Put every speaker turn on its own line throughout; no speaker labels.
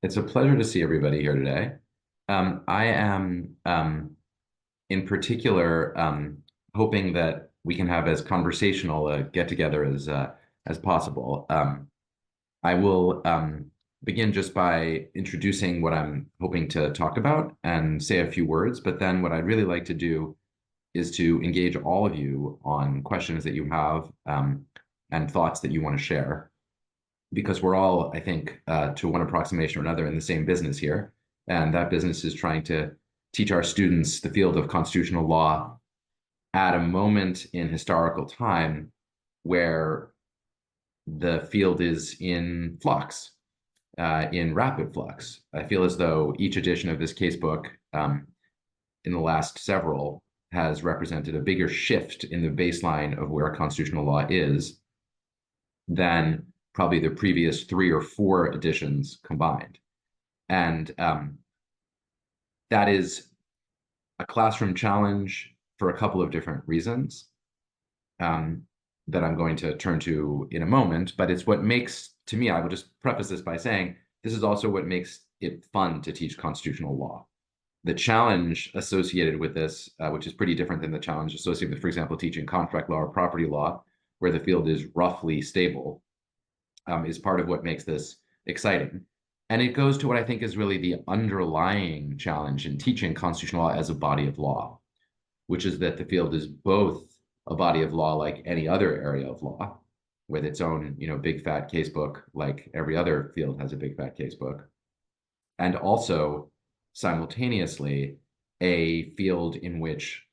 It's a pleasure to see everybody here today. I am, in particular, hoping that we can have as conversational a get-together as possible. I will begin just by introducing what I'm hoping to talk about and say a few words, but then what I'd really like to do is to engage all of you on questions that you have and thoughts that you want to share because we're all, I think, to one approximation or another in the same business here. And that business is trying to teach our students the field of constitutional law at a moment in historical time where the field is in flux, in rapid flux. I feel as though each edition of this casebook in the last several has represented a bigger shift in the baseline of where constitutional law is than probably the previous 3 or 4 editions combined. And that is a classroom challenge for a couple of different reasons that I'm going to turn to in a moment. But it's what makes, to me, I will just preface this by saying, this is also what makes it fun to teach constitutional law. The challenge associated with this, which is pretty different than the challenge associated with, for example, teaching contract law or property law, where the field is roughly stable, is part of what makes this exciting. And it goes to what I think is really the underlying challenge in teaching constitutional law as a body of law, which is that the field is both a body of law like any other area of law, with its own, big fat casebook, like every other field has a big fat casebook, and also simultaneously a field in which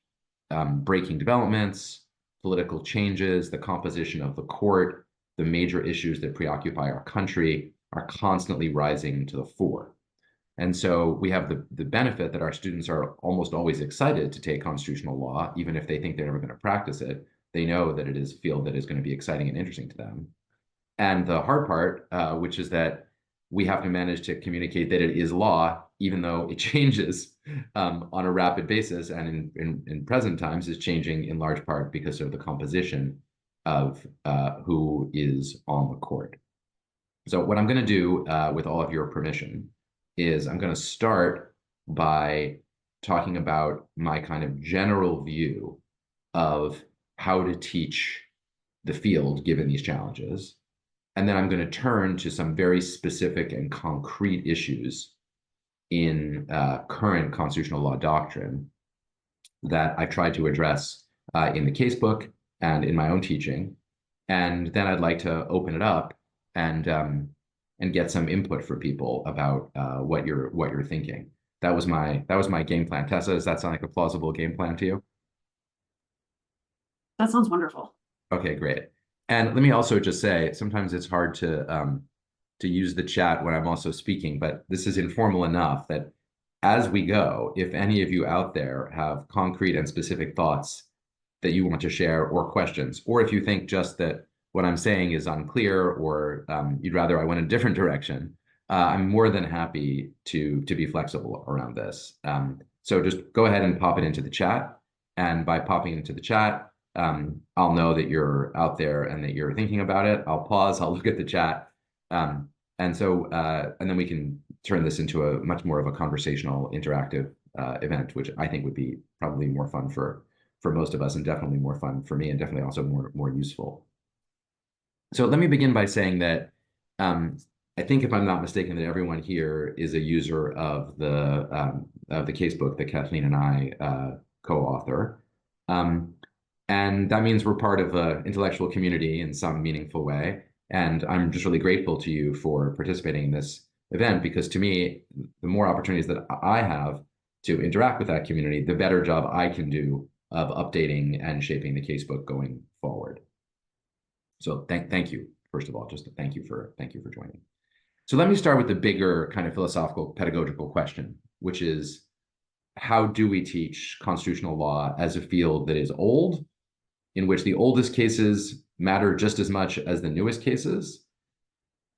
breaking developments, political changes, the composition of the court, the major issues that preoccupy our country are constantly rising to the fore. And so we have the benefit that our students are almost always excited to take constitutional law, even if they think they're never going to practice it. They know that it is a field that is going to be exciting and interesting to them. And the hard part, which is that we have to manage to communicate that it is law, even though it changes on a rapid basis, and in present times is changing in large part because of the composition of who is on the court. So what I'm going to do, with all of your permission, is I'm going to start by talking about my kind of general view of how to teach the field given these challenges. And then I'm going to turn to some very specific and concrete issues in current constitutional law doctrine that I tried to address in the casebook and in my own teaching. And then I'd like to open it up and get some input for people about what you're thinking. That was my game plan. Tessa, does that sound like a plausible game plan to you?
That sounds wonderful.
Okay, great. And let me also just say, sometimes it's hard to use the chat when I'm also speaking, but this is informal enough that as we go, if any of you out there have concrete and specific thoughts that you want to share or questions, or if you think just that what I'm saying is unclear or you'd rather I went a different direction, I'm more than happy to be flexible around this. So just go ahead and pop it into the chat. And by popping into the chat, I'll know that you're out there and that you're thinking about it. I'll pause, I'll look at the chat. And then we can turn this into a much more of a conversational, interactive event, which I think would be probably more fun for most of us, and definitely more fun for me, and definitely also more useful. So let me begin by saying that I think, if I'm not mistaken, that everyone here is a user of the casebook that Kathleen and I co-author. And that means we're part of an intellectual community in some meaningful way. And I'm just really grateful to you for participating in this event, because to me, the more opportunities that I have to interact with that community, the better job I can do of updating and shaping the casebook going forward. So thank you, first of all, just thank you for joining. So let me start with the bigger kind of philosophical pedagogical question, which is, how do we teach constitutional law as a field that is old, in which the oldest cases matter just as much as the newest cases,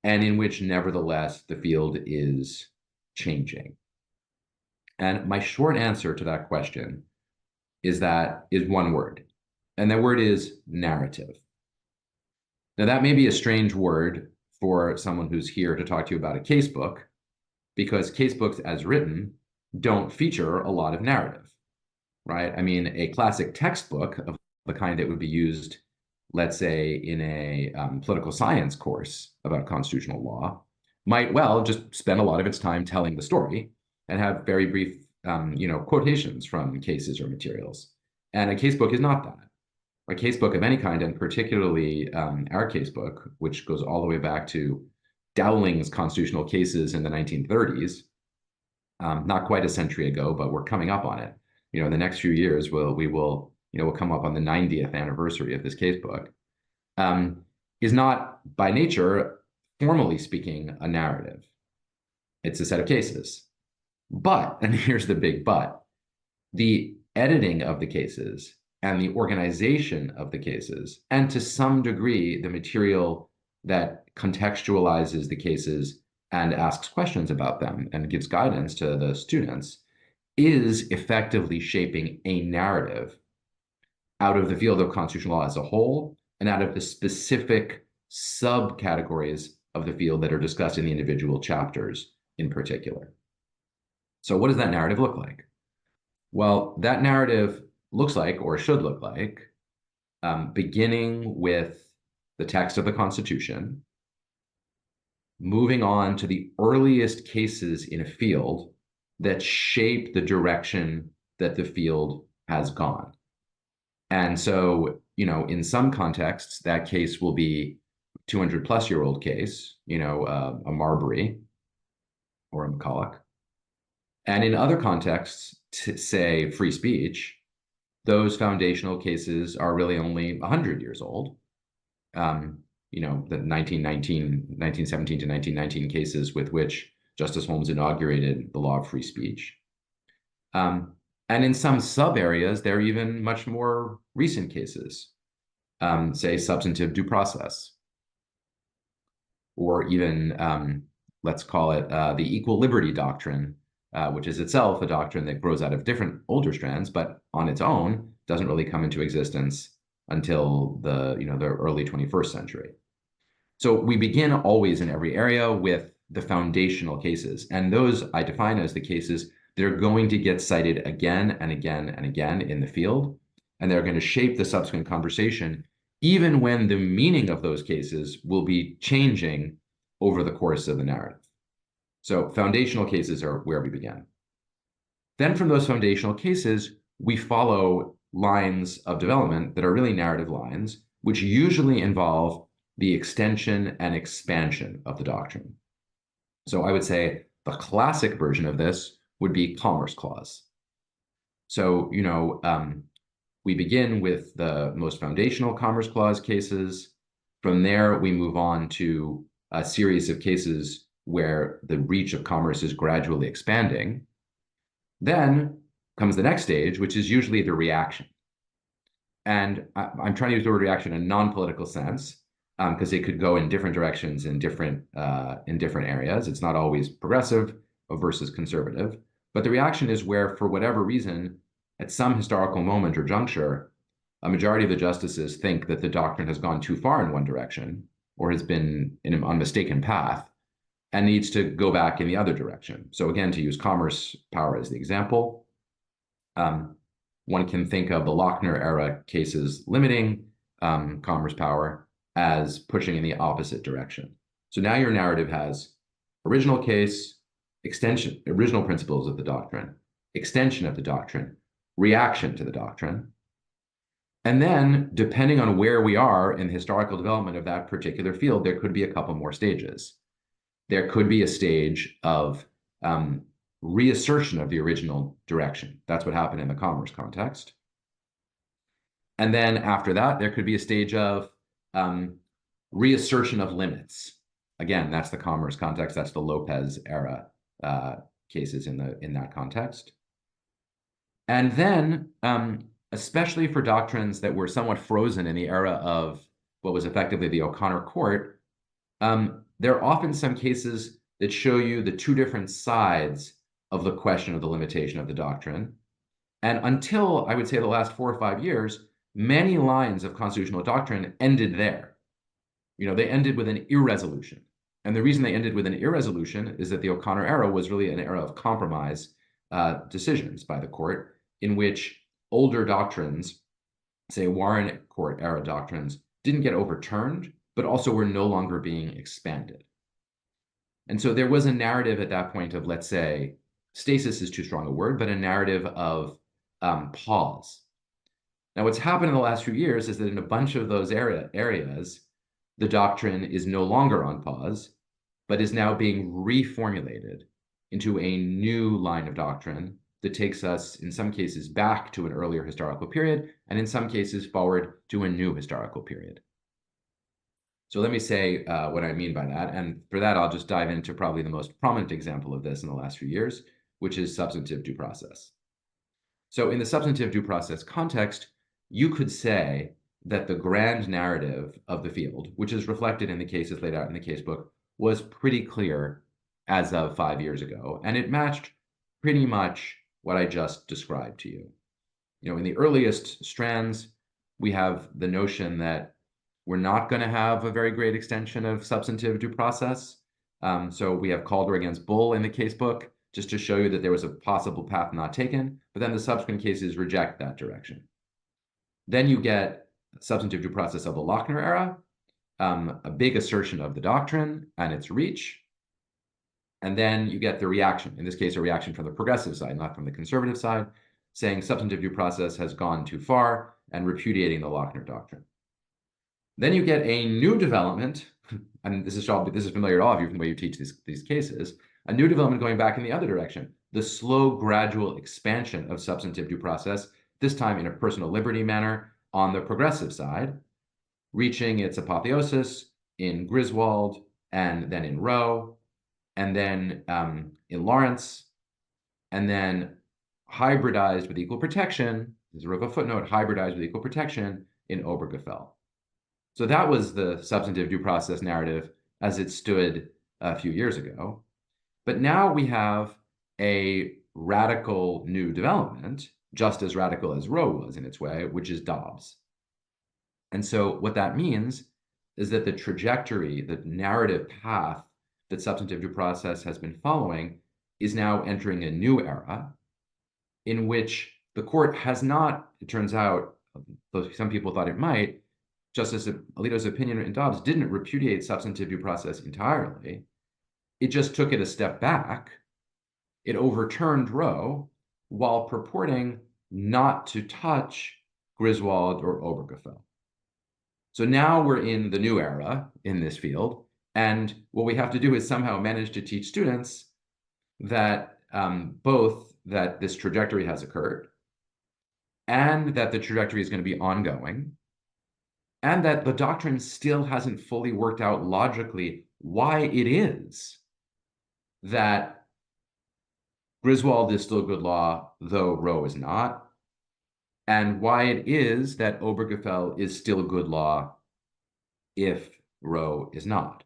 and in which nevertheless the field is changing? And my short answer to that question is one word, and that word is narrative. Now, that may be a strange word for someone who's here to talk to you about a casebook, because casebooks as written don't feature a lot of narrative, right? I mean, a classic textbook of the kind that would be used, let's say, in a political science course about constitutional law, might well just spend a lot of its time telling the story and have very brief, quotations from cases or materials. And a casebook is not that. A casebook of any kind, and particularly our casebook, which goes all the way back to Dowling's constitutional cases in the 1930s, not quite a century ago, but we're coming up on it. In the next few years, we'll come up on the 90th anniversary of this casebook, is not by nature, formally speaking, a narrative. It's a set of cases. But, and here's the big but, the editing of the cases and the organization of the cases, and to some degree, the material that contextualizes the cases and asks questions about them and gives guidance to the students, is effectively shaping a narrative out of the field of constitutional law as a whole and out of the specific subcategories of the field that are discussed in the individual chapters in particular. So what does that narrative look like? Well, that narrative looks like, or should look like, beginning with the text of the Constitution, moving on to the earliest cases in a field that shape the direction that the field has gone. And so, in some contexts, that case will be 200 plus year old case, a Marbury or a McCulloch. And in other contexts, say free speech, those foundational cases are really only 100 years old. The 1917 to 1919 cases with which Justice Holmes inaugurated the law of free speech. And in some sub areas, they're even much more recent cases, say substantive due process, or even, let's call it the equal liberty doctrine, which is itself a doctrine that grows out of different older strands, but on its own doesn't really come into existence until the early 21st century. So we begin always in every area with the foundational cases, and those I define as the cases that are going to get cited again and again and again in the field, and they're going to shape the subsequent conversation, even when the meaning of those cases will be changing over the course of the narrative. So foundational cases are where we begin. Then from those foundational cases, we follow lines of development that are really narrative lines, which usually involve the extension and expansion of the doctrine. So I would say the classic version of this would be Commerce Clause. So, we begin with the most foundational Commerce Clause cases. From there, we move on to a series of cases where the reach of commerce is gradually expanding. Then comes the next stage, which is usually the reaction. And I'm trying to use the word reaction in a non-political sense, because it could go in different directions in different areas. It's not always progressive versus conservative. But the reaction is where, for whatever reason, at some historical moment or juncture, a majority of the justices think that the doctrine has gone too far in one direction or has been on a mistaken path and needs to go back in the other direction. So again, to use commerce power as the example, one can think of the Lochner era cases limiting commerce power as pushing in the opposite direction. So now your narrative has original case, extension, original principles of the doctrine, extension of the doctrine, reaction to the doctrine. And then, depending on where we are in the historical development of that particular field, there could be a couple more stages. There could be a stage of reassertion of the original direction. That's what happened in the commerce context. And then after that, there could be a stage of reassertion of limits. Again, that's the commerce context. That's the Lopez era cases in that context. And then, especially for doctrines that were somewhat frozen in the era of what was effectively the O'Connor Court, there are often some cases that show you the two different sides of the question of the limitation of the doctrine. And until, I would say, the last 4 or 5 years, many lines of constitutional doctrine ended there. They ended with an irresolution. And the reason they ended with an irresolution is that the O'Connor era was really an era of compromise decisions by the court, in which older doctrines, say Warren Court era doctrines, didn't get overturned, but also were no longer being expanded. And so there was a narrative at that point of, let's say, stasis is too strong a word, but a narrative of pause. Now, what's happened in the last few years is that in a bunch of those areas, the doctrine is no longer on pause, but is now being reformulated into a new line of doctrine that takes us, in some cases, back to an earlier historical period, and in some cases, forward to a new historical period. So let me say what I mean by that. And for that, I'll just dive into probably the most prominent example of this in the last few years, which is substantive due process. So in the substantive due process context, you could say that the grand narrative of the field, which is reflected in the cases laid out in the casebook, was pretty clear as of 5 years ago, and it matched pretty much what I just described to you. You know, in the earliest strands, we have the notion that we're not going to have a very great extension of substantive due process. So we have Calder against Bull in the casebook, just to show you that there was a possible path not taken, but then the subsequent cases reject that direction. Then you get substantive due process of the Lochner era, a big assertion of the doctrine and its reach. And then you get the reaction, in this case, a reaction from the progressive side, not from the conservative side, saying substantive due process has gone too far and repudiating the Lochner doctrine. Then you get a new development, and this is familiar to all of you from the way you teach these cases, a new development going back in the other direction, the slow, gradual expansion of substantive due process, this time in a personal liberty manner on the progressive side, reaching its apotheosis in Griswold and then in Roe, and then in Lawrence, and then hybridized with equal protection, this is a footnote, hybridized with equal protection in Obergefell. So that was the substantive due process narrative as it stood a few years ago. But now we have a radical new development, just as radical as Roe was in its way, which is Dobbs. And so what that means is that the trajectory, the narrative path that substantive due process has been following is now entering a new era in which the court has not, it turns out, though some people thought it might, Justice Alito's opinion in Dobbs didn't repudiate substantive due process entirely. It just took it a step back. It overturned Roe while purporting not to touch Griswold or Obergefell. So now we're in the new era in this field. And what we have to do is somehow manage to teach students that both that this trajectory has occurred and that the trajectory is going to be ongoing, and that the doctrine still hasn't fully worked out logically why it is that Griswold is still good law, though Roe is not, and why it is that Obergefell is still good law if Roe is not.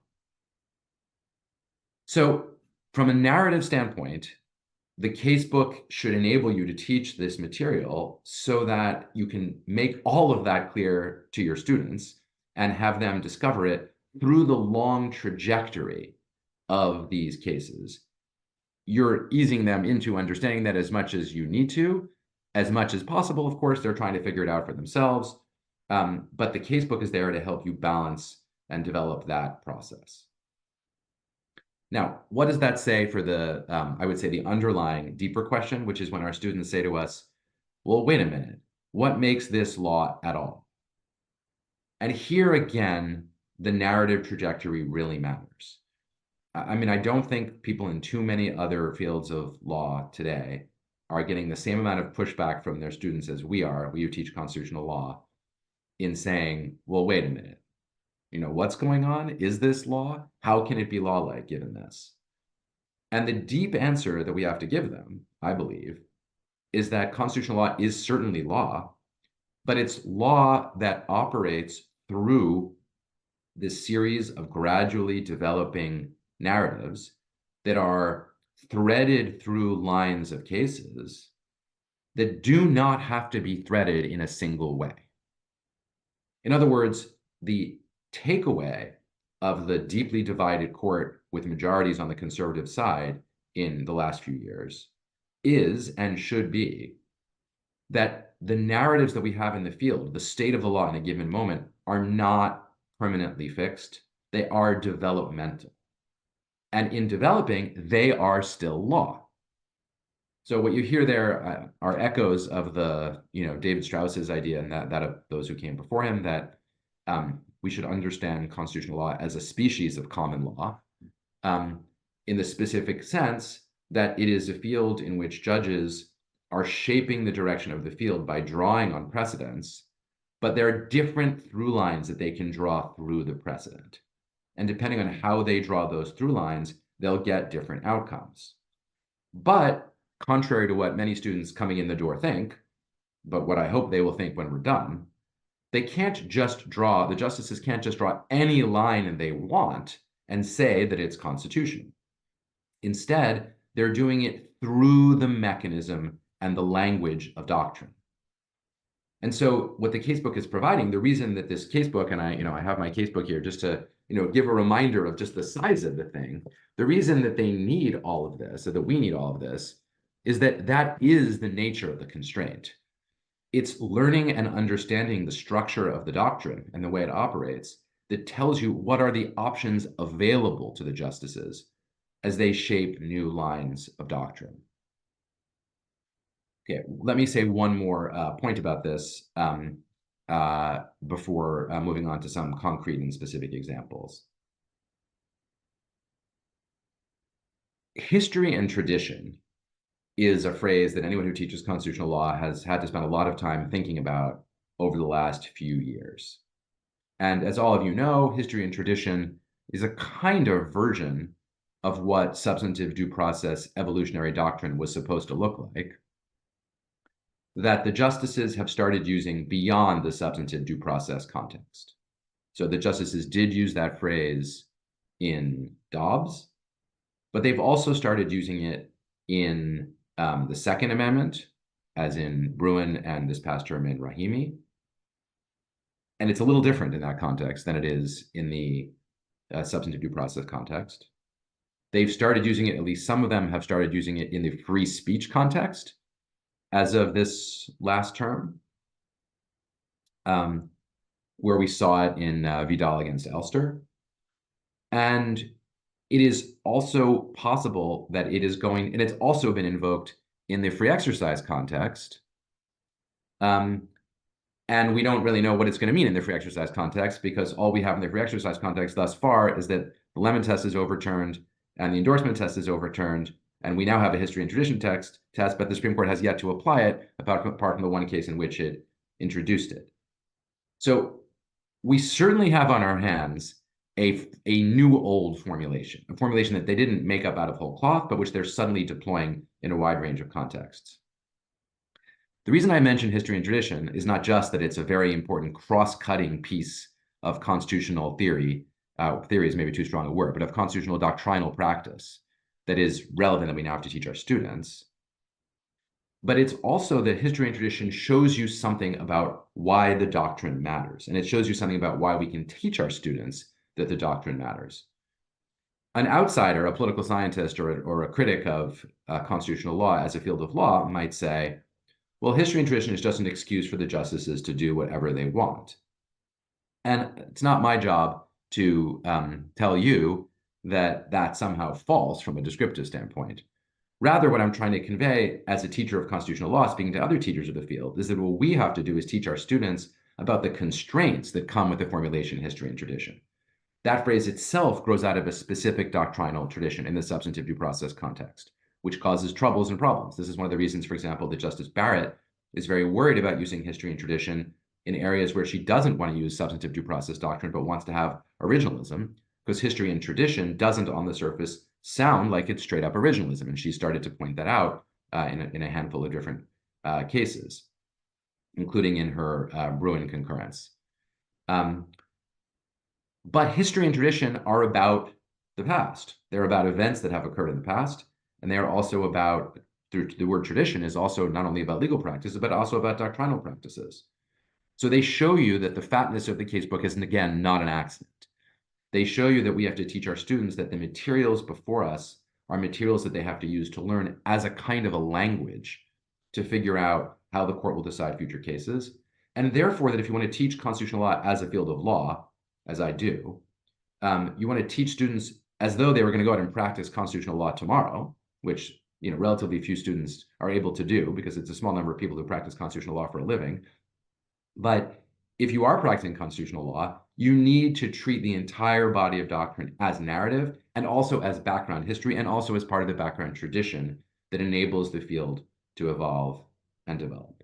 So from a narrative standpoint, the casebook should enable you to teach this material so that you can make all of that clear to your students and have them discover it through the long trajectory of these cases. You're easing them into understanding that as much as you need to, as much as possible. Of course, they're trying to figure it out for themselves. But the casebook is there to help you balance and develop that process. Now, what does that say for the, I would say, the underlying deeper question, which is when our students say to us, well, wait a minute, what makes this law at all? And here again, the narrative trajectory really matters. I mean, I don't think people in too many other fields of law today are getting the same amount of pushback from their students as we are, we who teach constitutional law, in saying, well, wait a minute. You know, what's going on? Is this law? How can it be law-like given this? And the deep answer that we have to give them, I believe, is that constitutional law is certainly law, but it's law that operates through this series of gradually developing narratives that are threaded through lines of cases that do not have to be threaded in a single way. In other words, the takeaway of the deeply divided court with majorities on the conservative side in the last few years is and should be that the narratives that we have in the field, the state of the law in a given moment, are not permanently fixed. They are developmental. And in developing, they are still law. So what you hear there are echoes of the, David Strauss's idea and that of those who came before him, that we should understand constitutional law as a species of common law, in the specific sense that it is a field in which judges are shaping the direction of the field by drawing on precedents, but there are different through lines that they can draw through the precedent. And depending on how they draw those through lines, they'll get different outcomes. But contrary to what many students coming in the door think, but what I hope they will think when we're done, the justices can't just draw any line they want and say that it's constitutional. Instead, they're doing it through the mechanism and the language of doctrine. And so what the casebook is providing, the reason that this casebook, and I have my casebook here just to, give a reminder of just the size of the thing, the reason that they need all of this, or that we need all of this, is that is the nature of the constraint. It's learning and understanding the structure of the doctrine and the way it operates that tells you what are the options available to the justices as they shape new lines of doctrine. Okay, let me say one more point about this before moving on to some concrete and specific examples. History and tradition is a phrase that anyone who teaches constitutional law has had to spend a lot of time thinking about over the last few years. And as all of you know, history and tradition is a kind of version of what substantive due process evolutionary doctrine was supposed to look like, that the justices have started using beyond the substantive due process context. So the justices did use that phrase in Dobbs, but they've also started using it in the Second Amendment, as in Bruin and this past term in Rahimi. And it's a little different in that context than it is in the substantive due process context. They've started using it, at least some of them have started using it in the free speech context as of this last term, where we saw it in Vidal against Elster. And it is also possible that it is going, and it's also been invoked in the free exercise context. And we don't really know what it's going to mean in the free exercise context, because all we have in the free exercise context thus far is that the Lemon test is overturned and the endorsement test is overturned. And we now have a history and tradition test, but the Supreme Court has yet to apply it, apart from the one case in which it introduced it. So we certainly have on our hands a new old formulation, a formulation that they didn't make up out of whole cloth, but which they're suddenly deploying in a wide range of contexts. The reason I mention history and tradition is not just that it's a very important cross-cutting piece of constitutional theory, theory is maybe too strong a word, but of constitutional doctrinal practice that is relevant that we now have to teach our students. But it's also that history and tradition shows you something about why the doctrine matters. And it shows you something about why we can teach our students that the doctrine matters. An outsider, a political scientist, or a critic of constitutional law as a field of law might say, well, history and tradition is just an excuse for the justices to do whatever they want. And it's not my job to tell you that that's somehow false from a descriptive standpoint. Rather, what I'm trying to convey as a teacher of constitutional law, speaking to other teachers of the field, is that what we have to do is teach our students about the constraints that come with the formulation history and tradition. That phrase itself grows out of a specific doctrinal tradition in the substantive due process context, which causes troubles and problems. This is one of the reasons, for example, that Justice Barrett is very worried about using history and tradition in areas where she doesn't want to use substantive due process doctrine, but wants to have originalism, because history and tradition doesn't, on the surface, sound like it's straight up originalism. And she started to point that out in a handful of different cases, including in her Bruin concurrence. But history and tradition are about the past. They're about events that have occurred in the past. And they are also about, through the word tradition is also not only about legal practices, but also about doctrinal practices. So they show you that the fatness of the casebook is, again, not an accident. They show you that we have to teach our students that the materials before us are materials that they have to use to learn as a kind of a language to figure out how the court will decide future cases. And therefore, that if you want to teach constitutional law as a field of law, as I do, you want to teach students as though they were going to go out and practice constitutional law tomorrow, which relatively few students are able to do because it's a small number of people who practice constitutional law for a living. But if you are practicing constitutional law, you need to treat the entire body of doctrine as narrative and also as background history and also as part of the background tradition that enables the field to evolve and develop.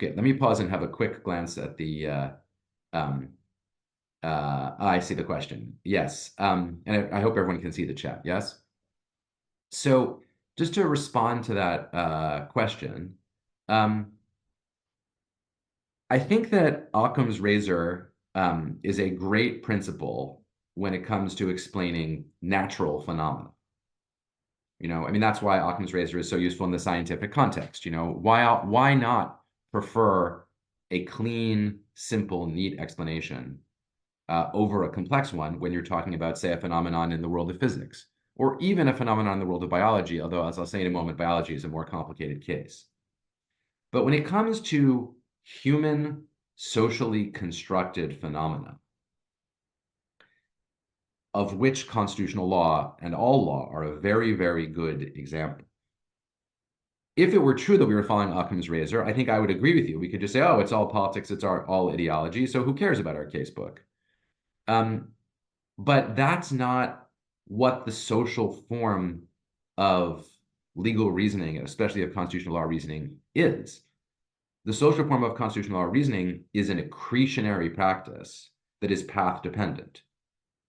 Okay, let me pause and have a quick glance at the I see the question. Yes. And I hope everyone can see the chat. Yes. So just to respond to that question, I think that Occam's razor is a great principle when it comes to explaining natural phenomena. I mean, that's why Occam's razor is so useful in the scientific context. Why not prefer a clean, simple, neat explanation over a complex one when you're talking about, say, a phenomenon in the world of physics, or even a phenomenon in the world of biology, although, as I'll say in a moment, biology is a more complicated case. But when it comes to human, socially constructed phenomena, of which constitutional law and all law are a very, very good example. If it were true that we were following Occam's razor, I think I would agree with you. We could just say, oh, it's all politics, it's all ideology, so who cares about our casebook? But that's not what the social form of legal reasoning, especially of constitutional law reasoning, is. The social form of constitutional law reasoning is an accretionary practice that is path dependent.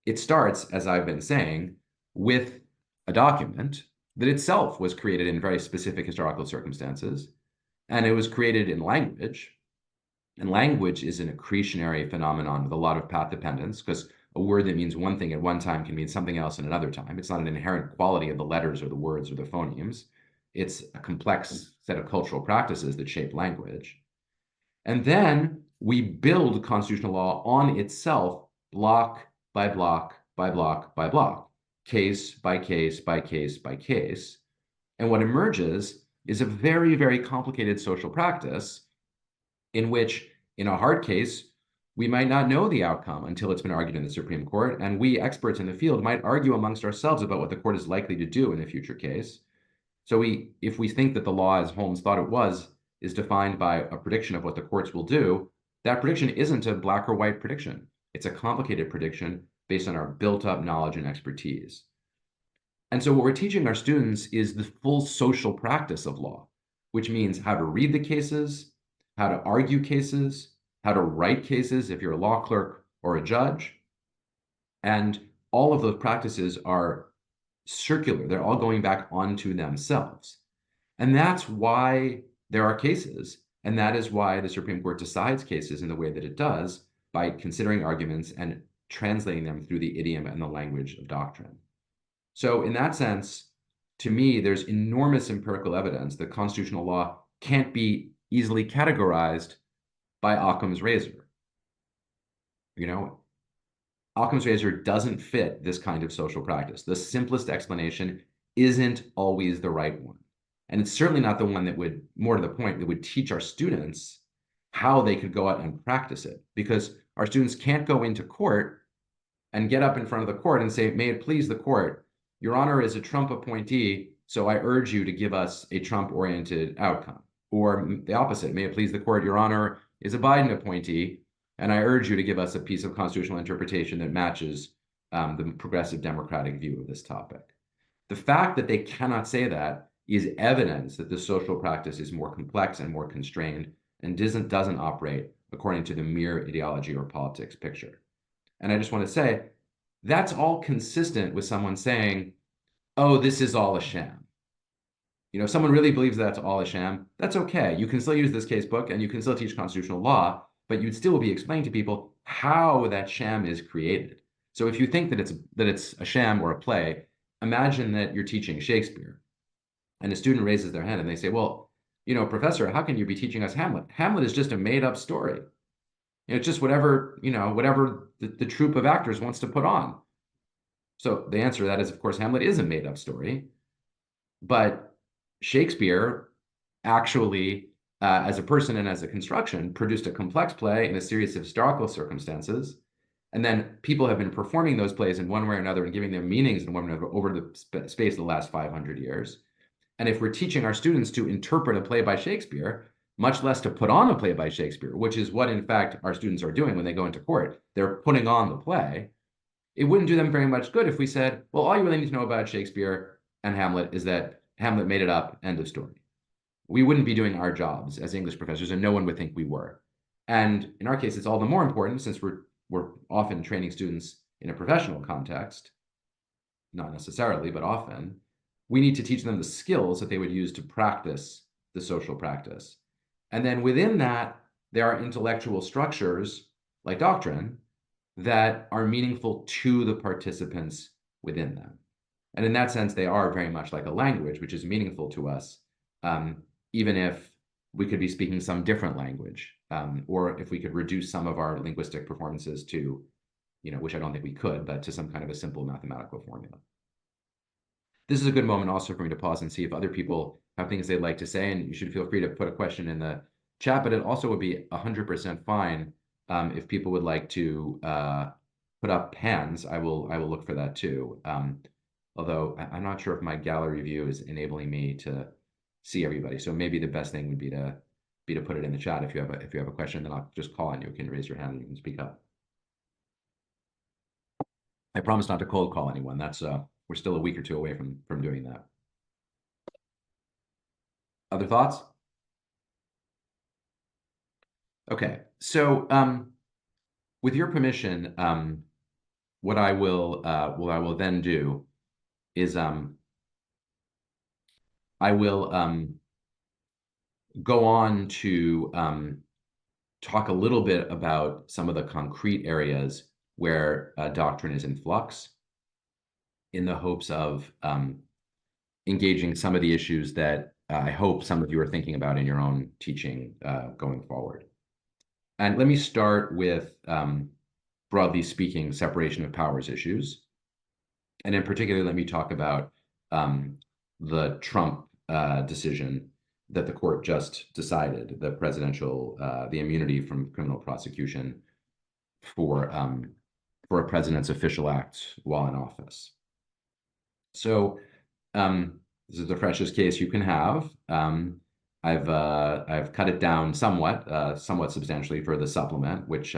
It starts, as I've been saying, with a document that itself was created in very specific historical circumstances, and it was created in language. And language is an accretionary phenomenon with a lot of path dependence, because a word that means one thing at one time can mean something else at another time. It's not an inherent quality of the letters or the words or the phonemes. It's a complex set of cultural practices that shape language. And then we build constitutional law on itself, block by block by block by block, case by case by case by case. And what emerges is a very, very complicated social practice in which, in a hard case, we might not know the outcome until it's been argued in the Supreme Court, and we experts in the field might argue amongst ourselves about what the court is likely to do in a future case. So if we think that the law, as Holmes thought it was, is defined by a prediction of what the courts will do, that prediction isn't a black or white prediction. It's a complicated prediction based on our built-up knowledge and expertise. And so what we're teaching our students is the full social practice of law, which means how to read the cases, how to argue cases, how to write cases if you're a law clerk or a judge. And all of those practices are circular. They're all going back onto themselves. And that's why there are cases. And that is why the Supreme Court decides cases in the way that it does, by considering arguments and translating them through the idiom and the language of doctrine. So in that sense, to me, there's enormous empirical evidence that constitutional law can't be easily categorized by Occam's razor. Occam's razor doesn't fit this kind of social practice. The simplest explanation isn't always the right one. And it's certainly not the one that would, more to the point, that would teach our students how they could go out and practice it. Because our students can't go into court and get up in front of the court and say, may it please the court, Your Honor is a Trump appointee, so I urge you to give us a Trump-oriented outcome. Or the opposite, may it please the court, Your Honor is a Biden appointee, and I urge you to give us a piece of constitutional interpretation that matches the progressive democratic view of this topic. The fact that they cannot say that is evidence that the social practice is more complex and more constrained and doesn't operate according to the mere ideology or politics picture. And I just want to say, that's all consistent with someone saying, oh, this is all a sham. If someone really believes that's all a sham, that's okay. You can still use this case book and you can still teach constitutional law, but you'd still be explaining to people how that sham is created. So if you think that it's a sham or a play, imagine that you're teaching Shakespeare and a student raises their hand and they say, well, professor, how can you be teaching us Hamlet? Hamlet is just a made-up story. It's just whatever, whatever the troupe of actors wants to put on. So the answer to that is, of course, Hamlet is a made-up story, but Shakespeare actually, as a person and as a construction, produced a complex play in a series of historical circumstances. And then people have been performing those plays in one way or another and giving them meanings in one way or another over the space of the last 500 years. And if we're teaching our students to interpret a play by Shakespeare, much less to put on a play by Shakespeare, which is what, in fact, our students are doing when they go into court, they're putting on the play. It wouldn't do them very much good if we said, well, all you really need to know about Shakespeare and Hamlet is that Hamlet made it up, end of story. We wouldn't be doing our jobs as English professors, and no one would think we were. And in our case, it's all the more important since we're often training students in a professional context, not necessarily, but often. We need to teach them the skills that they would use to practice the social practice. And then within that, there are intellectual structures like doctrine that are meaningful to the participants within them. And in that sense, they are very much like a language, which is meaningful to us, even if we could be speaking some different language, or if we could reduce some of our linguistic performances to, which I don't think we could, but to some kind of a simple mathematical formula. This is a good moment also for me to pause and see if other people have things they'd like to say, and you should feel free to put a question in the chat, but it also would be 100% fine if people would like to put up hands. I will look for that too. Although I'm not sure if my gallery view is enabling me to see everybody. So maybe the best thing would be to put it in the chat. If you have a question, then I'll just call on you. You can raise your hand and you can speak up. I promise not to cold call anyone. That's we're still a week or two away from doing that. Other thoughts? Okay, so with your permission, what I will then do is I will go on to talk a little bit about some of the concrete areas where doctrine is in flux, in the hopes of engaging some of the issues that I hope some of you are thinking about in your own teaching going forward. And let me start with, broadly speaking, separation of powers issues. And in particular, let me talk about the Trump decision that the court just decided, the presidential, the immunity from criminal prosecution for a president's official act while in office. So this is the freshest case you can have. I've cut it down somewhat substantially for the supplement, which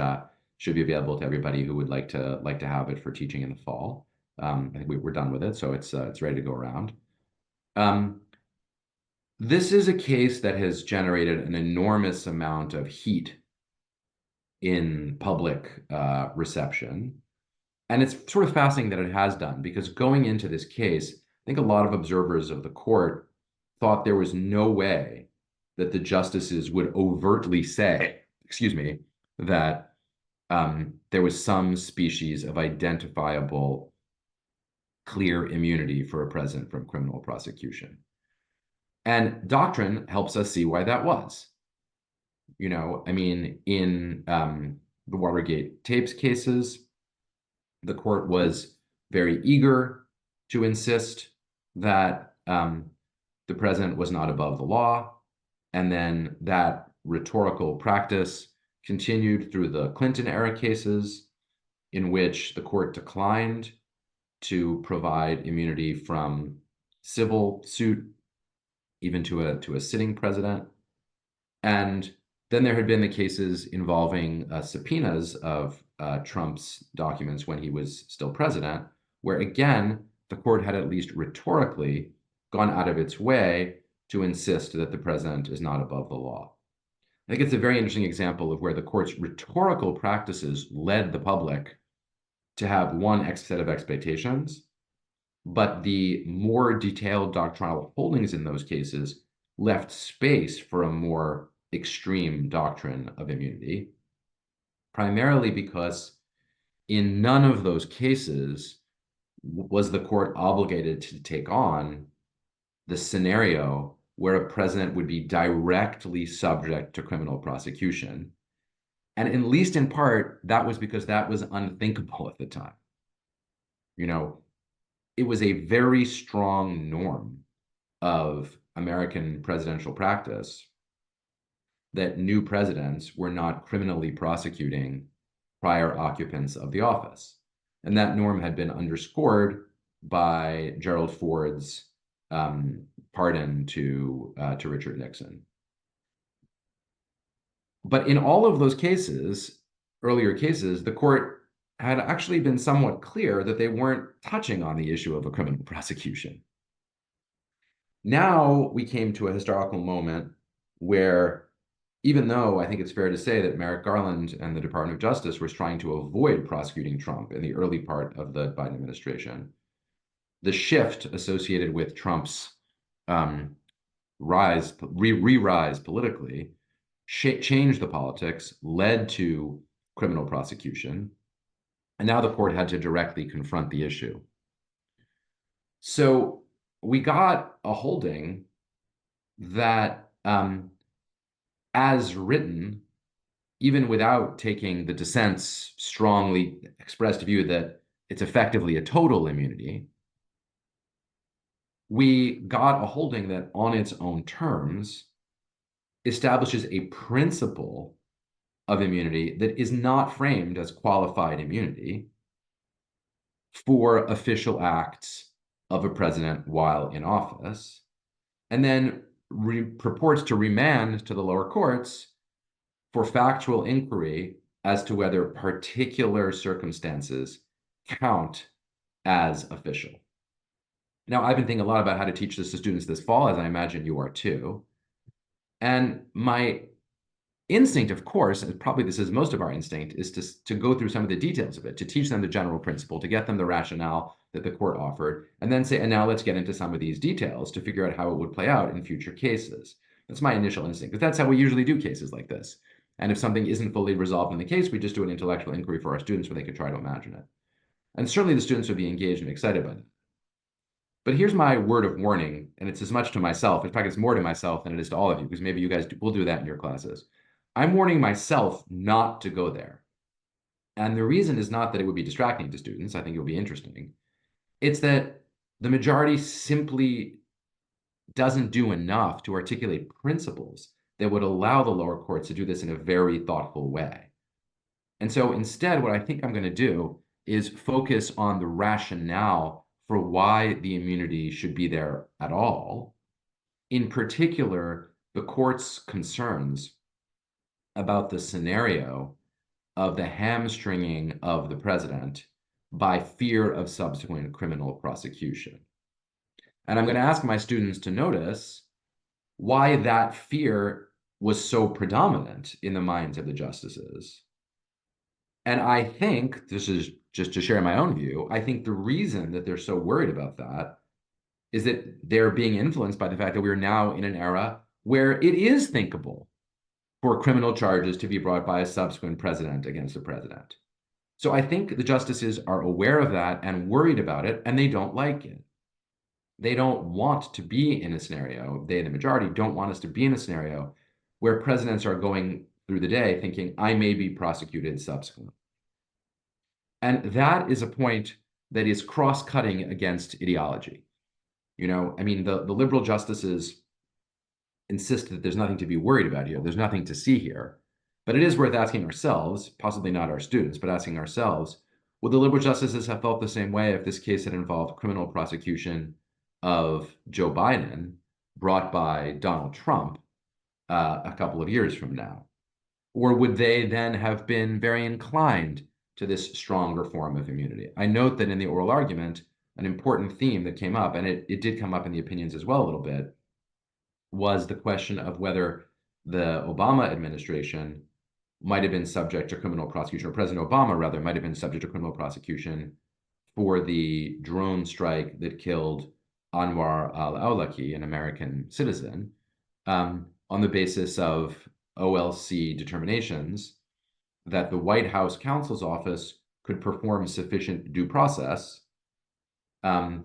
should be available to everybody who would like to have it for teaching in the fall. I think we're done with it, so it's ready to go around. This is a case that has generated an enormous amount of heat in public reception. And it's sort of fascinating that it has done, because going into this case, I think a lot of observers of the court thought there was no way that the justices would overtly say, that there was some species of identifiable clear immunity for a president from criminal prosecution. And doctrine helps us see why that was. I mean, in the Watergate tapes cases, the court was very eager to insist that the president was not above the law. And then that rhetorical practice continued through the Clinton era cases, in which the court declined to provide immunity from civil suit, even to a sitting president. And then there had been the cases involving subpoenas of Trump's documents when he was still president, where again, the court had at least rhetorically gone out of its way to insist that the president is not above the law. I think it's a very interesting example of where the court's rhetorical practices led the public to have one set of expectations, but the more detailed doctrinal holdings in those cases left space for a more extreme doctrine of immunity, primarily because in none of those cases was the court obligated to take on the scenario where a president would be directly subject to criminal prosecution. And at least in part, that was because that was unthinkable at the time. You know, it was a very strong norm of American presidential practice that new presidents were not criminally prosecuting prior occupants of the office. And that norm had been underscored by Gerald Ford's pardon to Richard Nixon. But in all of those cases, earlier cases, the court had actually been somewhat clear that they weren't touching on the issue of a criminal prosecution. Now we came to a historical moment where, even though I think it's fair to say that Merrick Garland and the Department of Justice was trying to avoid prosecuting Trump in the early part of the Biden administration, the shift associated with Trump's re-rise politically changed the politics, led to criminal prosecution, and now the court had to directly confront the issue. So we got a holding that, as written, even without taking the dissent's strongly expressed view that it's effectively a total immunity, we got a holding that on its own terms establishes a principle of immunity that is not framed as qualified immunity for official acts of a president while in office, and then purports to remand to the lower courts for factual inquiry as to whether particular circumstances count as official. Now, I've been thinking a lot about how to teach this to students this fall, as I imagine you are too. And my instinct, of course, and probably this is most of our instinct, is to go through some of the details of it, to teach them the general principle, to get them the rationale that the court offered, and then say, and now let's get into some of these details to figure out how it would play out in future cases. That's my initial instinct, because that's how we usually do cases like this. And if something isn't fully resolved in the case, we just do an intellectual inquiry for our students where they could try to imagine it. And certainly the students would be engaged and excited by that. But here's my word of warning, and it's as much to myself. In fact, it's more to myself than it is to all of you, because maybe you guys will do that in your classes. I'm warning myself not to go there. And the reason is not that it would be distracting to students. I think it would be interesting. It's that the majority simply doesn't do enough to articulate principles that would allow the lower courts to do this in a very thoughtful way. And so instead, what I think I'm going to do is focus on the rationale for why the immunity should be there at all. In particular, the court's concerns about the scenario of the hamstringing of the president by fear of subsequent criminal prosecution. And I'm going to ask my students to notice why that fear was so predominant in the minds of the justices. And I think, this is just to share my own view, I think the reason that they're so worried about that is that they're being influenced by the fact that we're now in an era where it is thinkable for criminal charges to be brought by a subsequent president against a president. So I think the justices are aware of that and worried about it, and they don't like it. They don't want to be in a scenario, they, the majority, don't want us to be in a scenario where presidents are going through the day thinking, I may be prosecuted subsequently. And that is a point that is cross-cutting against ideology. You know, I mean, the liberal justices insist that there's nothing to be worried about here. There's nothing to see here. But it is worth asking ourselves, possibly not our students, but asking ourselves, would the liberal justices have felt the same way if this case had involved criminal prosecution of Joe Biden brought by Donald Trump a couple of years from now? Or would they then have been very inclined to this stronger form of immunity? I note that in the oral argument, an important theme that came up, and it did come up in the opinions as well a little bit, was the question of whether the Obama administration might have been subject to criminal prosecution, or President Obama, rather, might have been subject to criminal prosecution for the drone strike that killed Anwar al-Awlaki, an American citizen, on the basis of OLC determinations that the White House counsel's office could perform sufficient due process to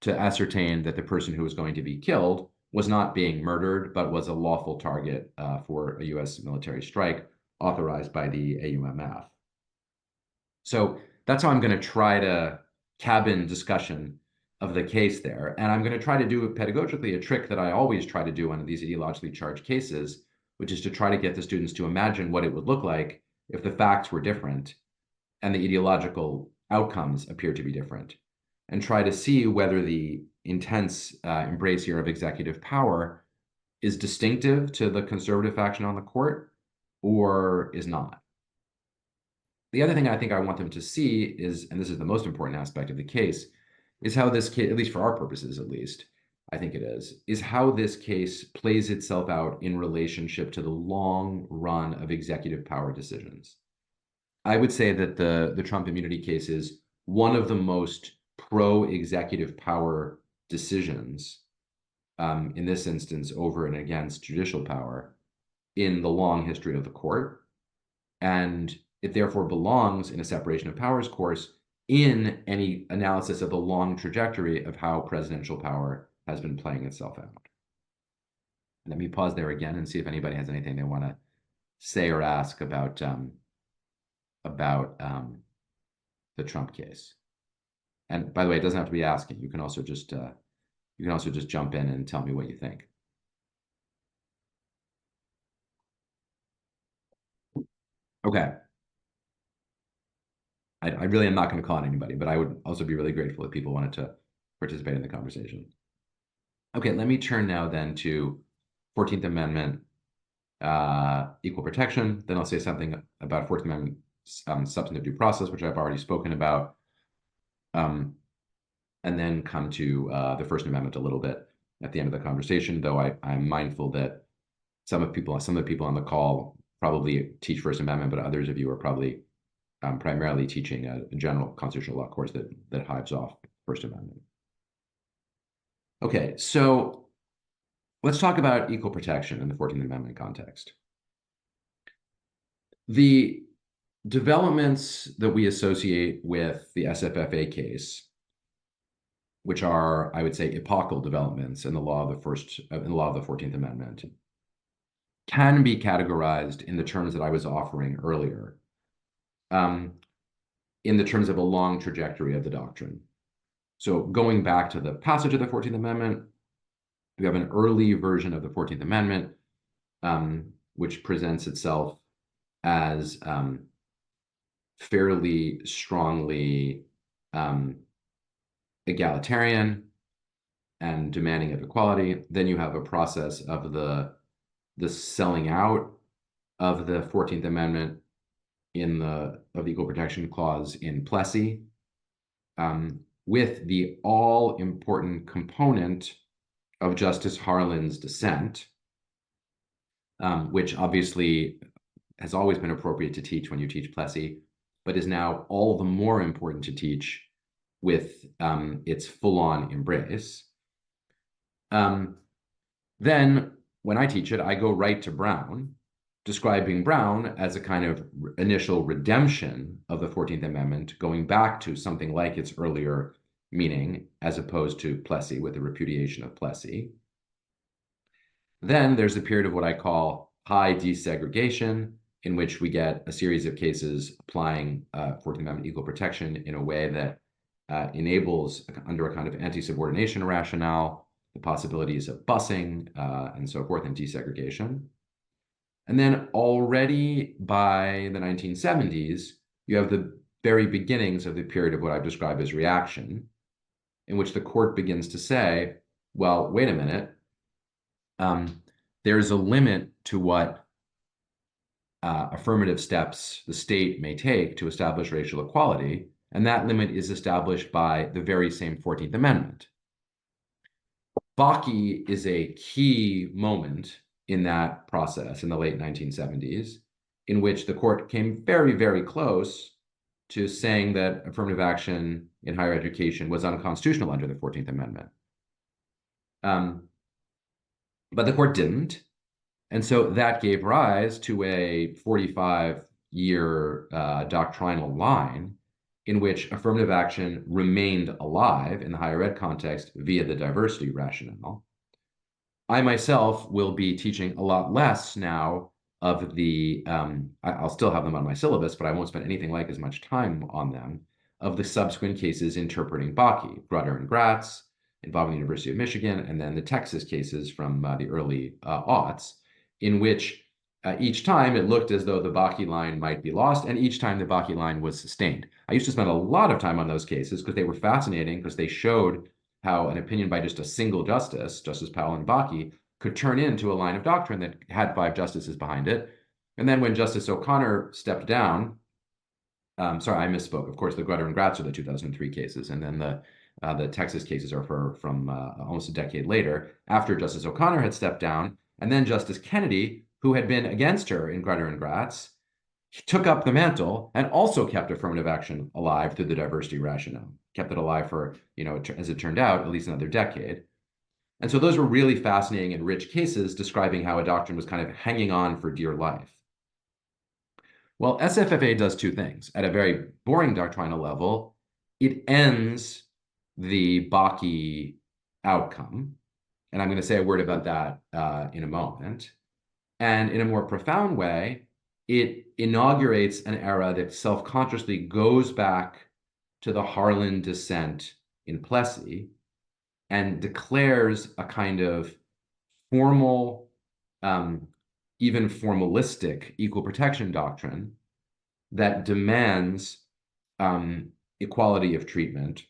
ascertain that the person who was going to be killed was not being murdered, but was a lawful target for a U.S. military strike authorized by the AUMF. So that's how I'm going to try to cabin discussion of the case there. And I'm going to try to do pedagogically a trick that I always try to do on these ideologically charged cases, which is to try to get the students to imagine what it would look like if the facts were different and the ideological outcomes appear to be different, and try to see whether the intense embrace here of executive power is distinctive to the conservative faction on the court or is not. The other thing I think I want them to see is, and this is the most important aspect of the case, is how this case, at least for our purposes at least, I think it is how this case plays itself out in relationship to the long run of executive power decisions. I would say that the Trump immunity case is one of the most pro-executive power decisions, in this instance, over and against judicial power in the long history of the court. And it therefore belongs in a separation of powers course in any analysis of the long trajectory of how presidential power has been playing itself out. Let me pause there again and see if anybody has anything they want to say or ask about the Trump case. And by the way, it doesn't have to be asking. You can also just jump in and tell me what you think. Okay. I really am not going to call on anybody, but I would also be really grateful if people wanted to participate in the conversation. Okay, let me turn now then to 14th Amendment equal protection. Then I'll say something about 14th Amendment substantive due process, which I've already spoken about. And then come to the First Amendment a little bit at the end of the conversation, though I'm mindful that some of the people on the call probably teach First Amendment, but others of you are probably primarily teaching a general constitutional law course that hives off First Amendment. Okay, so let's talk about equal protection in the 14th Amendment context. The developments that we associate with the SFFA case, which are, I would say, epochal developments in the law of the 14th Amendment, can be categorized in the terms that I was offering earlier, in the terms of a long trajectory of the doctrine. So going back to the passage of the 14th Amendment, we have an early version of the 14th Amendment, which presents itself as fairly strongly egalitarian and demanding of equality. Then you have a process of the selling out of the 14th Amendment of the Equal Protection Clause in Plessy, with the all-important component of Justice Harlan's dissent, which obviously has always been appropriate to teach when you teach Plessy, but is now all the more important to teach with its full-on embrace. Then, when I teach it, I go right to Brown, describing Brown as a kind of initial redemption of the 14th Amendment, going back to something like its earlier meaning, as opposed to Plessy, with the repudiation of Plessy. Then there's a period of what I call high desegregation, in which we get a series of cases applying 14th Amendment equal protection in a way that enables, under a kind of anti-subordination rationale, the possibilities of busing and so forth, and desegregation. And then already by the 1970s, you have the very beginnings of the period of what I've described as reaction, in which the court begins to say, well, wait a minute, there's a limit to what affirmative steps the state may take to establish racial equality, and that limit is established by the very same 14th Amendment. Bakke is a key moment in that process in the late 1970s, in which the court came very, very close to saying that affirmative action in higher education was unconstitutional under the 14th Amendment. But the court didn't. And so that gave rise to a 45-year doctrinal line in which affirmative action remained alive in the higher ed context via the diversity rationale. I myself will be teaching a lot less now of the, I'll still have them on my syllabus, but I won't spend anything like as much time on them, of the subsequent cases interpreting Bakke, Grutter and Gratz, involving the University of Michigan, and then the Texas cases from the early aughts, in which each time it looked as though the Bakke line might be lost, and each time the Bakke line was sustained. I used to spend a lot of time on those cases because they were fascinating, because they showed how an opinion by just a single justice, Justice Powell and Bakke, could turn into a line of doctrine that had 5 justices behind it. And then when Justice O'Connor stepped down, sorry, I misspoke. Of course, the Grutter and Gratz are the 2003 cases, and then the Texas cases are from almost a decade later, after Justice O'Connor had stepped down, and then Justice Kennedy, who had been against her in Grutter and Gratz, took up the mantle and also kept affirmative action alive through the diversity rationale, kept it alive for, as it turned out, at least another decade. And so those were really fascinating and rich cases describing how a doctrine was kind of hanging on for dear life. Well, SFFA does two things. At a very boring doctrinal level, it ends the Bakke outcome. And I'm going to say a word about that in a moment. And in a more profound way, it inaugurates an era that self-consciously goes back to the Harlan dissent in Plessy and declares a kind of formal, even formalistic equal protection doctrine that demands equality of treatment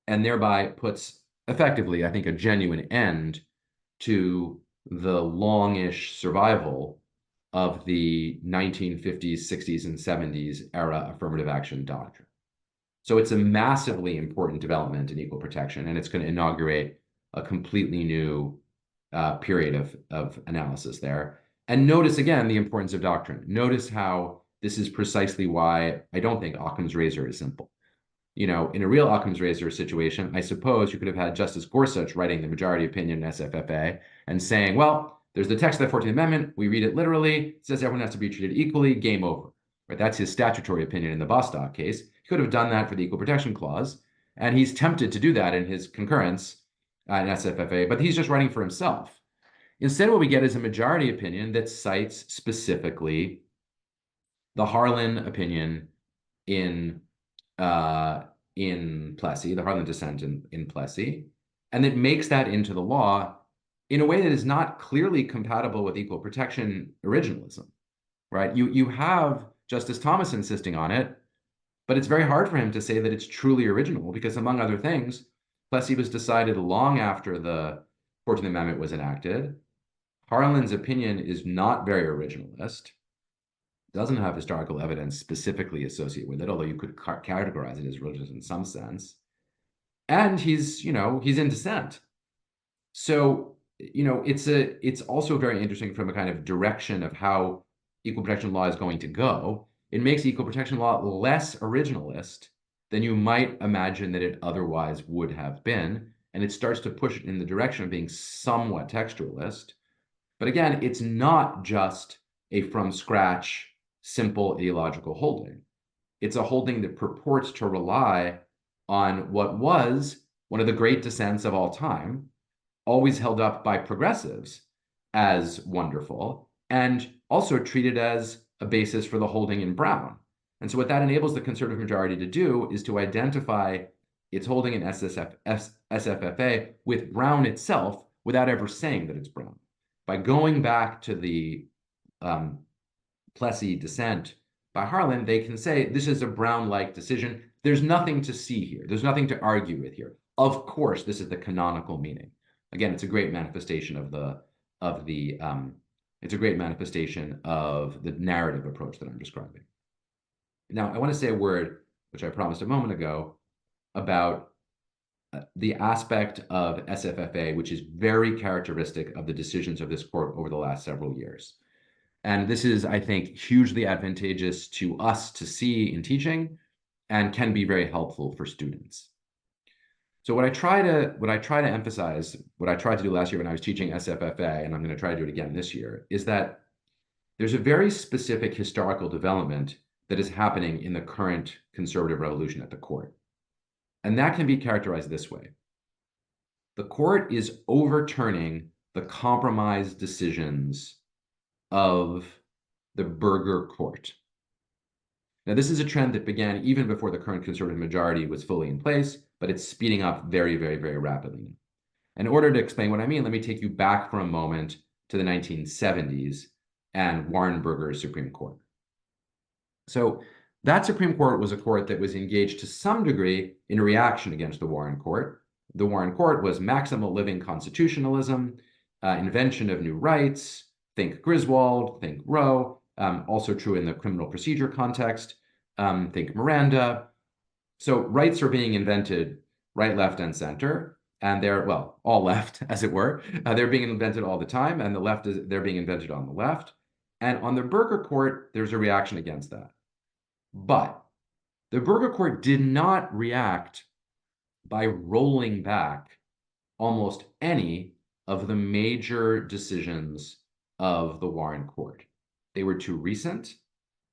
and thereby puts effectively, I think, a genuine end to the longish survival of the 1950s, 60s, and 70s era affirmative action doctrine. So it's a massively important development in equal protection, and it's going to inaugurate a completely new period of analysis there. And notice again the importance of doctrine. Notice how this is precisely why I don't think Occam's razor is simple. In a real Occam's razor situation, I suppose you could have had Justice Gorsuch writing the majority opinion in SFFA and saying, well, there's the text of the 14th Amendment. We read it literally. It says everyone has to be treated equally. Game over. Right? That's his statutory opinion in the Bostock case. He could have done that for the Equal Protection Clause. And he's tempted to do that in his concurrence in SFFA, but he's just writing for himself. Instead, what we get is a majority opinion that cites specifically the Harlan opinion in Plessy, the Harlan dissent in Plessy, and that makes that into the law in a way that is not clearly compatible with equal protection originalism, right? You have Justice Thomas insisting on it, but it's very hard for him to say that it's truly original because, among other things, Plessy was decided long after the 14th Amendment was enacted. Harlan's opinion is not very originalist, doesn't have historical evidence specifically associated with it, although you could categorize it as religious in some sense. And he's in dissent. So, it's also very interesting from a kind of direction of how equal protection law is going to go. It makes equal protection law less originalist than you might imagine that it otherwise would have been. And it starts to push it in the direction of being somewhat textualist. But again, it's not just a from scratch, simple ideological holding. It's a holding that purports to rely on what was one of the great dissents of all time, always held up by progressives as wonderful, and also treated as a basis for the holding in Brown. And so what that enables the conservative majority to do is to identify its holding in SFFA with Brown itself without ever saying that it's Brown. By going back to the Plessy dissent by Harlan, they can say this is a Brown-like decision. There's nothing to see here. There's nothing to argue with here. Of course, this is the canonical meaning. Again, it's a great manifestation of the narrative approach that I'm describing. Now, I want to say a word, which I promised a moment ago, about the aspect of SFFA, which is very characteristic of the decisions of this court over the last several years. And this is, I think, hugely advantageous to us to see in teaching and can be very helpful for students. So what I try to emphasize, what I tried to do last year when I was teaching SFFA, and I'm going to try to do it again this year, is that there's a very specific historical development that is happening in the current conservative revolution at the court. And that can be characterized this way. The court is overturning the compromise decisions of the burger court. Now, this is a trend that began even before the current conservative majority was fully in place, but it's speeding up very, very, very rapidly. In order to explain what I mean, let me take you back for a moment to the 1970s and Warren Burger's Supreme Court. So that Supreme Court was a court that was engaged to some degree in reaction against the Warren Court. The Warren Court was maximal living constitutionalism, invention of new rights, think Griswold, think Roe, also true in the criminal procedure context, think Miranda. So rights are being invented right, left, and center, and they're, well, all left, as it were. They're being invented all the time, and the left they're being invented on the left. And on the Burger Court, there's a reaction against that. But the Burger Court did not react by rolling back almost any of the major decisions of the Warren Court. They were too recent,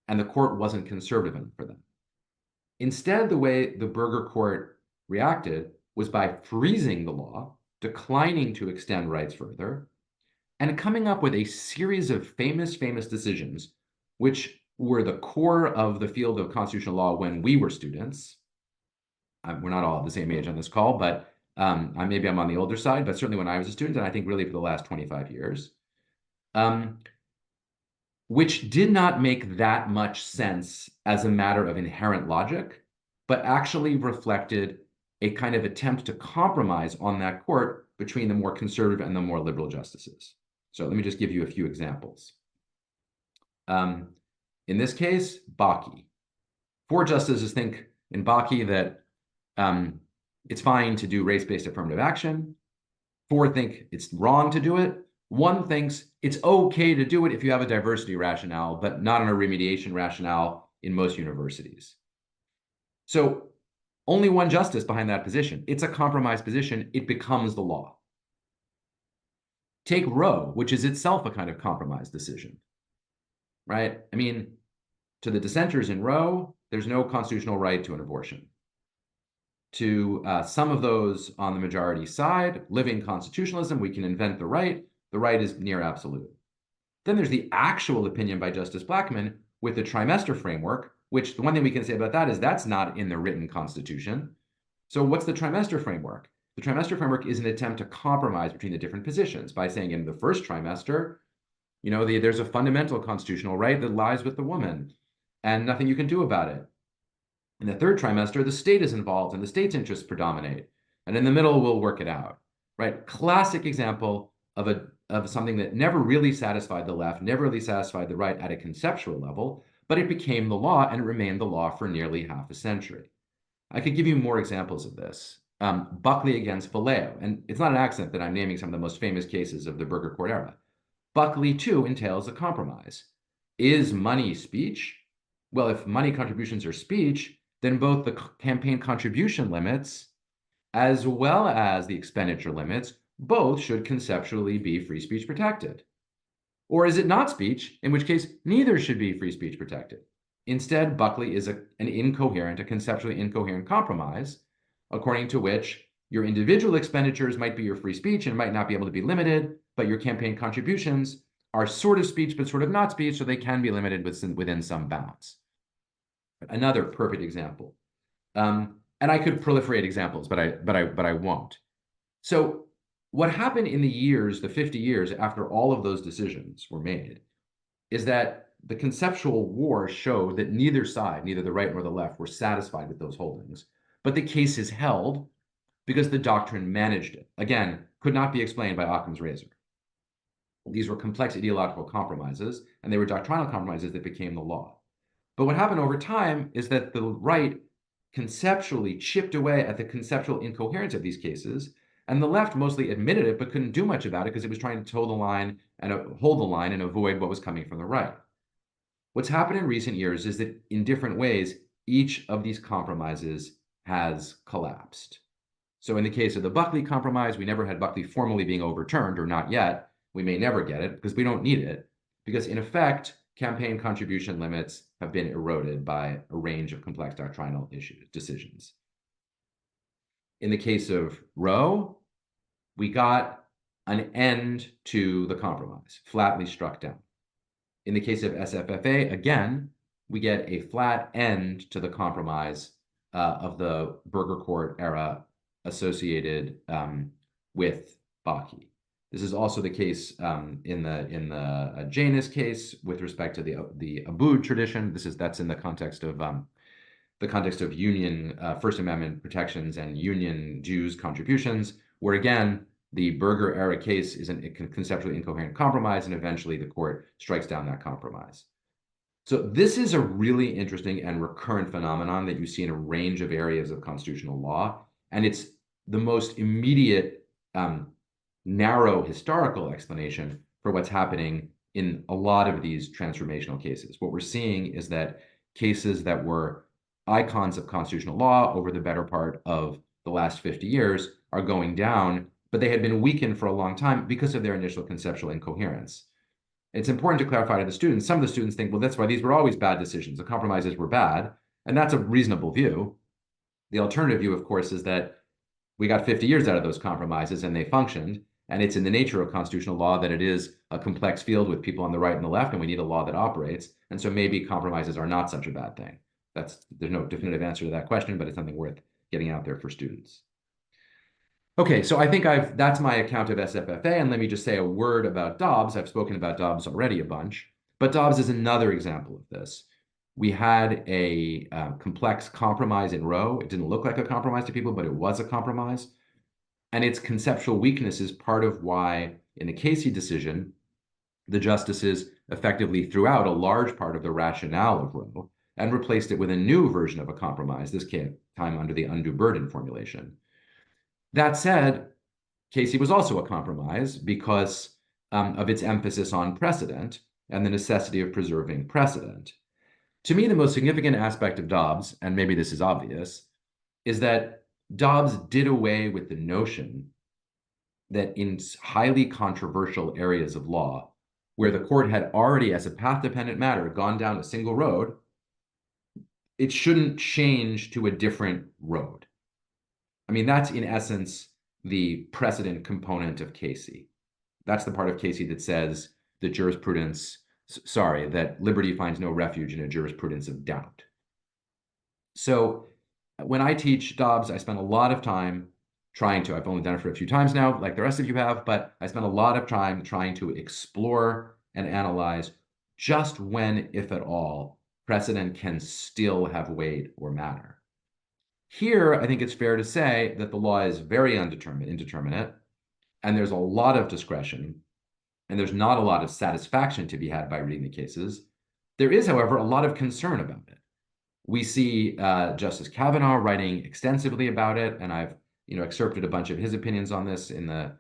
and the court wasn't conservative enough for them. Instead, the way the Burger Court reacted was by freezing the law, declining to extend rights further, and coming up with a series of famous decisions, which were the core of the field of constitutional law when we were students. We're not all at the same age on this call, but maybe I'm on the older side, but certainly when I was a student, and I think really for the last 25 years, which did not make that much sense as a matter of inherent logic, but actually reflected a kind of attempt to compromise on that court between the more conservative and the more liberal justices. So let me just give you a few examples. In this case, Bakke. 4 justices think in Bakke that it's fine to do race-based affirmative action. 4 think it's wrong to do it. 1 thinks it's okay to do it if you have a diversity rationale, but not on a remediation rationale in most universities. So only 1 justice behind that position. It's a compromise position. It becomes the law. Take Roe, which is itself a kind of compromise decision, right? I mean, to the dissenters in Roe, there's no constitutional right to an abortion. To some of those on the majority side, living constitutionalism, we can invent the right. The right is near absolute. Then there's the actual opinion by Justice Blackmun with the trimester framework, which the one thing we can say about that is that's not in the written constitution. So what's the trimester framework? The trimester framework is an attempt to compromise between the different positions by saying in the first trimester, there's a fundamental constitutional right that lies with the woman and nothing you can do about it. In the third trimester, the state is involved and the state's interests predominate. And in the middle, we'll work it out, right? Classic example of something that never really satisfied the left, never really satisfied the right at a conceptual level, but it became the law and it remained the law for nearly half a century. I could give you more examples of this. Buckley against Vallejo, and it's not an accident that I'm naming some of the most famous cases of the Burger Court era. Buckley, too, entails a compromise. Is money speech? Well, if money contributions are speech, then both the campaign contribution limits as well as the expenditure limits both should conceptually be free speech protected. Or is it not speech, in which case neither should be free speech protected? Instead, Buckley is a conceptually incoherent compromise, according to which your individual expenditures might be your free speech and might not be able to be limited, but your campaign contributions are sort of speech, but sort of not speech, so they can be limited within some bounds. Another perfect example. And I could proliferate examples, but I won't. So what happened in the 50 years after all of those decisions were made, is that the conceptual war showed that neither side, neither the right nor the left, were satisfied with those holdings. But the case is held because the doctrine managed it. Again, could not be explained by Occam's razor. These were complex ideological compromises, and they were doctrinal compromises that became the law. But what happened over time is that the right conceptually chipped away at the conceptual incoherence of these cases, and the left mostly admitted it, but couldn't do much about it because it was trying to toe the line and hold the line and avoid what was coming from the right. What's happened in recent years is that in different ways, each of these compromises has collapsed. So in the case of the Buckley compromise, we never had Buckley formally being overturned, or not yet. We may never get it because we don't need it, because in effect, campaign contribution limits have been eroded by a range of complex doctrinal decisions. In the case of Roe, we got an end to the compromise, flatly struck down. In the case of SFFA, again, we get a flat end to the compromise of the Burger Court era associated with Baki. This is also the case in the Janus case with respect to the Abud tradition. That's in the context of Union First Amendment protections and Union Jews contributions, where again the Berger era case is a conceptually incoherent compromise, and eventually the court strikes down that compromise. So this is a really interesting and recurrent phenomenon that you see in a range of areas of constitutional law, and it's the most immediate narrow historical explanation for what's happening in a lot of these transformational cases. What we're seeing is that cases that were icons of constitutional law over the better part of the last 50 years are going down, but they had been weakened for a long time because of their initial conceptual incoherence. It's important to clarify to the students. Some of the students think, well, that's why these were always bad decisions. The compromises were bad, and that's a reasonable view. The alternative view, of course, is that we got 50 years out of those compromises and they functioned. And it's in the nature of constitutional law that it is a complex field with people on the right and the left, and we need a law that operates. And so maybe compromises are not such a bad thing. There's no definitive answer to that question, but it's something worth getting out there for students. Okay, so I think that's my account of SFFA, and let me just say a word about Dobbs. I've spoken about Dobbs already a bunch, but Dobbs is another example of this. We had a complex compromise in Roe. It didn't look like a compromise to people, but it was a compromise. And its conceptual weakness is part of why, in the Casey decision, the justices effectively threw out a large part of the rationale of Roe and replaced it with a new version of a compromise, this time under the undue burden formulation. That said, Casey was also a compromise because of its emphasis on precedent and the necessity of preserving precedent. To me, the most significant aspect of Dobbs, and maybe this is obvious, is that Dobbs did away with the notion that in highly controversial areas of law, where the court had already, as a path-dependent matter, gone down a single road, it shouldn't change to a different road. I mean, that's in essence the precedent component of Casey. That's the part of Casey that says that that liberty finds no refuge in a jurisprudence of doubt. So when I teach Dobbs, I spend a lot of time I've only done it for a few times now, like the rest of you have, but I spend a lot of time trying to explore and analyze just when, if at all, precedent can still have weight or matter. Here, I think it's fair to say that the law is very indeterminate, and there's a lot of discretion, and there's not a lot of satisfaction to be had by reading the cases. There is, however, a lot of concern about it. We see Justice Kavanaugh writing extensively about it, and I've excerpted a bunch of his opinions on this in the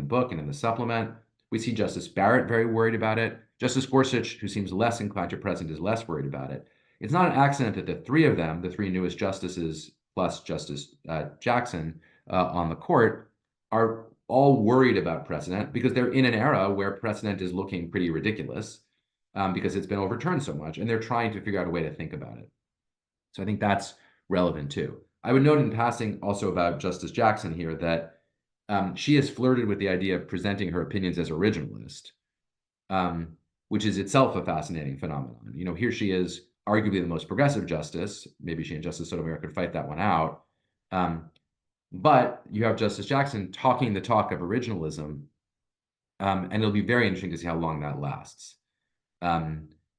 book and in the supplement. We see Justice Barrett very worried about it. Justice Gorsuch, who seems less inclined to precedent, is less worried about it. It's not an accident that the three of them, the three newest justices plus Justice Jackson on the court, are all worried about precedent because they're in an era where precedent is looking pretty ridiculous because it's been overturned so much, and they're trying to figure out a way to think about it. So I think that's relevant too. I would note in passing also about Justice Jackson here that she has flirted with the idea of presenting her opinions as originalist, which is itself a fascinating phenomenon. Here she is, arguably the most progressive justice. Maybe she and Justice Sotomayor could fight that one out. But you have Justice Jackson talking the talk of originalism, and it'll be very interesting to see how long that lasts.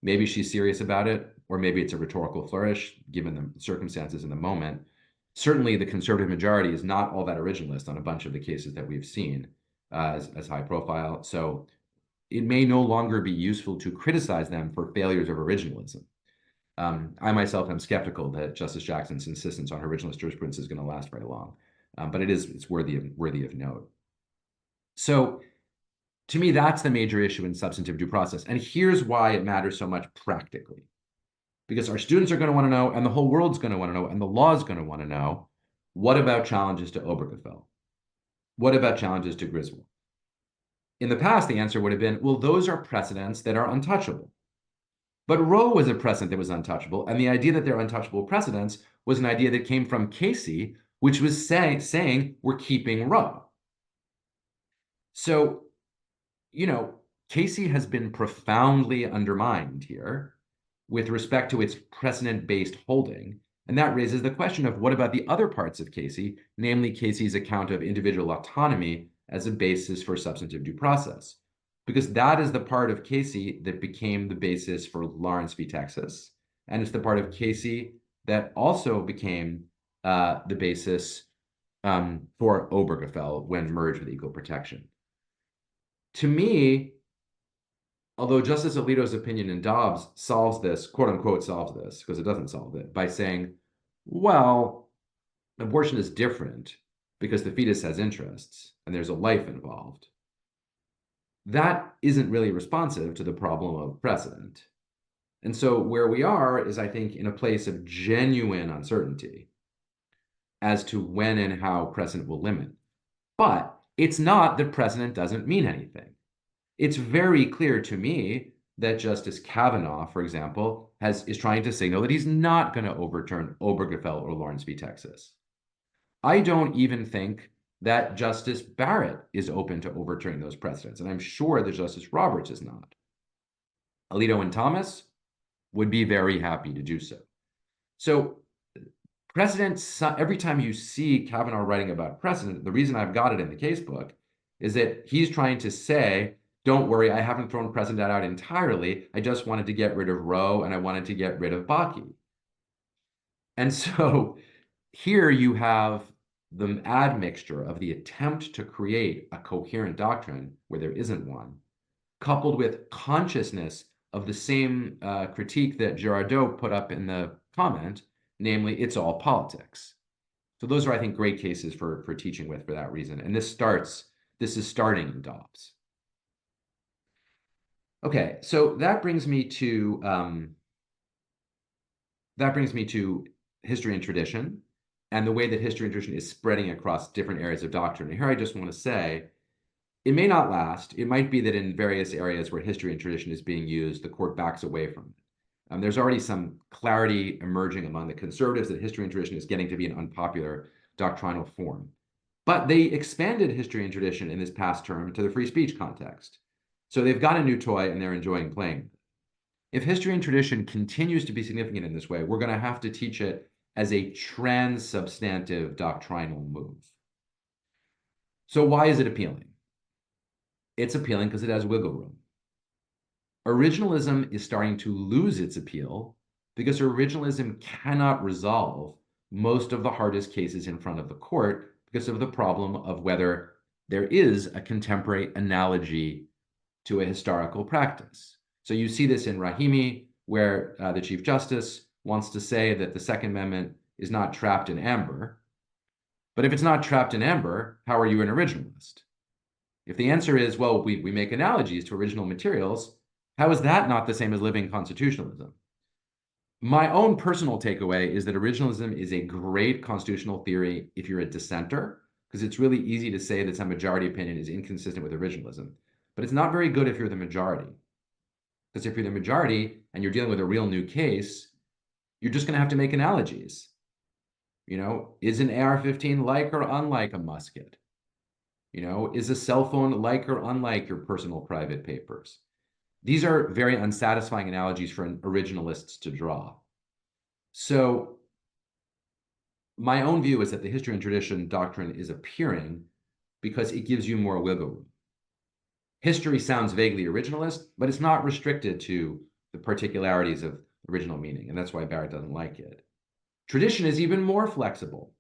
Maybe she's serious about it, or maybe it's a rhetorical flourish, given the circumstances in the moment. Certainly, the conservative majority is not all that originalist on a bunch of the cases that we've seen as high profile. So it may no longer be useful to criticize them for failures of originalism. I myself am skeptical that Justice Jackson's insistence on originalist jurisprudence is going to last very long, but it's worthy of note. So to me, that's the major issue in substantive due process. And here's why it matters so much practically. Because our students are going to want to know, and the whole world's going to want to know, and the law is going to want to know, what about challenges to Obergefell? What about challenges to Griswold? In the past, the answer would have been, well, those are precedents that are untouchable. But Roe was a precedent that was untouchable, and the idea that they're untouchable precedents was an idea that came from Casey, which was saying we're keeping Roe. So, Casey has been profoundly undermined here with respect to its precedent-based holding. And that raises the question of what about the other parts of Casey, namely Casey's account of individual autonomy as a basis for substantive due process? Because that is the part of Casey that became the basis for Lawrence v. Texas. And it's the part of Casey that also became the basis for Obergefell when merged with equal protection. To me, although Justice Alito's opinion in Dobbs solves this, quote unquote, solves this, because it doesn't solve it, by saying, well, abortion is different because the fetus has interests and there's a life involved. That isn't really responsive to the problem of precedent. And so where we are is, I think, in a place of genuine uncertainty as to when and how precedent will limit. But it's not that precedent doesn't mean anything. It's very clear to me that Justice Kavanaugh, for example, is trying to signal that he's not going to overturn Obergefell or Lawrence v. Texas. I don't even think that Justice Barrett is open to overturning those precedents, and I'm sure that Justice Roberts is not. Alito and Thomas would be very happy to do so. So precedent, every time you see Kavanaugh writing about precedent, the reason I've got it in the casebook is that he's trying to say, don't worry, I haven't thrown precedent out entirely. I just wanted to get rid of Roe and I wanted to get rid of Bakke. And so here you have the admixture of the attempt to create a coherent doctrine where there isn't one, coupled with consciousness of the same critique that Girardot put up in the comment, namely, it's all politics. So those are, I think, great cases for teaching with for that reason. And this is starting in Dobbs. Okay, so that brings me to history and tradition and the way that history and tradition is spreading across different areas of doctrine. And here I just want to say, it may not last. It might be that in various areas where history and tradition is being used, the court backs away from it. There's already some clarity emerging among the conservatives that history and tradition is getting to be an unpopular doctrinal form. But they expanded history and tradition in this past term to the free speech context. So they've got a new toy and they're enjoying playing. If history and tradition continues to be significant in this way, we're going to have to teach it as a transsubstantive doctrinal move. So why is it appealing? It's appealing because it has wiggle room. Originalism is starting to lose its appeal because originalism cannot resolve most of the hardest cases in front of the court because of the problem of whether there is a contemporary analogy to a historical practice. So you see this in Rahimi, where the Chief Justice wants to say that the Second Amendment is not trapped in amber. But if it's not trapped in amber, how are you an originalist? If the answer is, well, we make analogies to original materials, how is that not the same as living constitutionalism? My own personal takeaway is that originalism is a great constitutional theory if you're a dissenter, because it's really easy to say that some majority opinion is inconsistent with originalism. But it's not very good if you're the majority. Because if you're the majority and you're dealing with a real new case, you're just going to have to make analogies. You know, is an AR-15 like or unlike a musket? You know, is a cell phone like or unlike your personal private papers? These are very unsatisfying analogies for originalists to draw. So my own view is that the history and tradition doctrine is appearing because it gives you more wiggle room. History sounds vaguely originalist, but it's not restricted to the particularities of original meaning, and that's why Barrett doesn't like it. Tradition is even more flexible,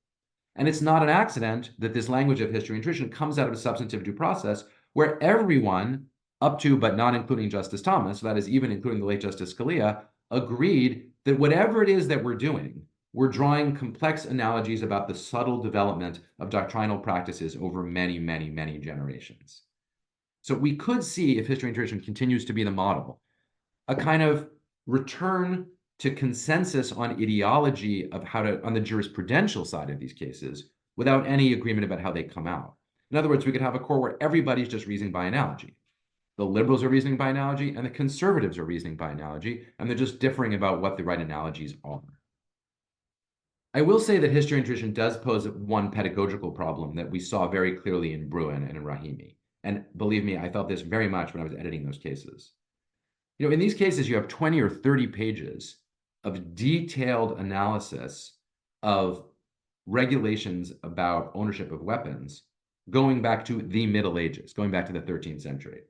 and it's not an accident that this language of history and tradition comes out of a substantive due process where everyone, up to but not including Justice Thomas, so that is even including the late Justice Scalia, agreed that whatever it is that we're doing, we're drawing complex analogies about the subtle development of doctrinal practices over many, many, many generations. So we could see, if history and tradition continues to be the model, a kind of return to consensus on ideology of how to, on the jurisprudential side of these cases, without any agreement about how they come out. In other words, we could have a court where everybody's just reasoning by analogy. The liberals are reasoning by analogy, and the conservatives are reasoning by analogy, and they're just differing about what the right analogies are. I will say that history and tradition does pose one pedagogical problem that we saw very clearly in Bruin and in Rahimi. And believe me, I felt this very much when I was editing those cases. In these cases, you have 20 or 30 pages of detailed analysis of regulations about ownership of weapons going back to the Middle Ages, going back to the 13th century.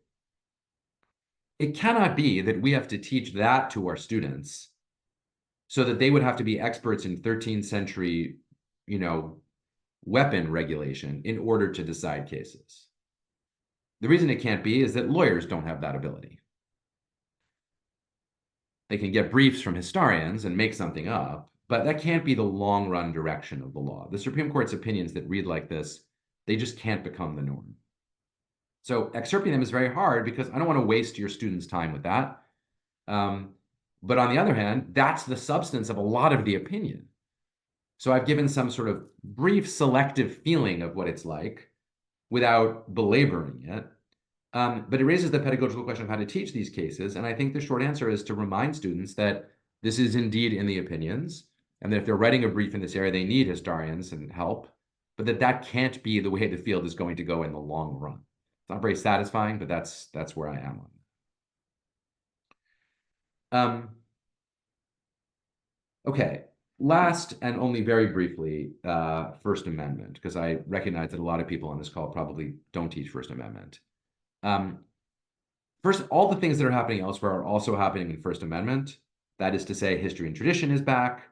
It cannot be that we have to teach that to our students so that they would have to be experts in 13th century, weapon regulation in order to decide cases. The reason it can't be is that lawyers don't have that ability. They can get briefs from historians and make something up, but that can't be the long run direction of the law. The Supreme Court's opinions that read like this, they just can't become the norm. So excerpting them is very hard because I don't want to waste your students' time with that. But on the other hand, that's the substance of a lot of the opinion. So I've given some sort of brief selective feeling of what it's like without belaboring it. But it raises the pedagogical question of how to teach these cases. And I think the short answer is to remind students that this is indeed in the opinions, and that if they're writing a brief in this area, they need historians and help, but that can't be the way the field is going to go in the long run. It's not very satisfying, but that's where I am on. Okay, last and only very briefly, First Amendment, because I recognize that a lot of people on this call probably don't teach First Amendment. First, all the things that are happening elsewhere are also happening in First Amendment. That is to say, history and tradition is back.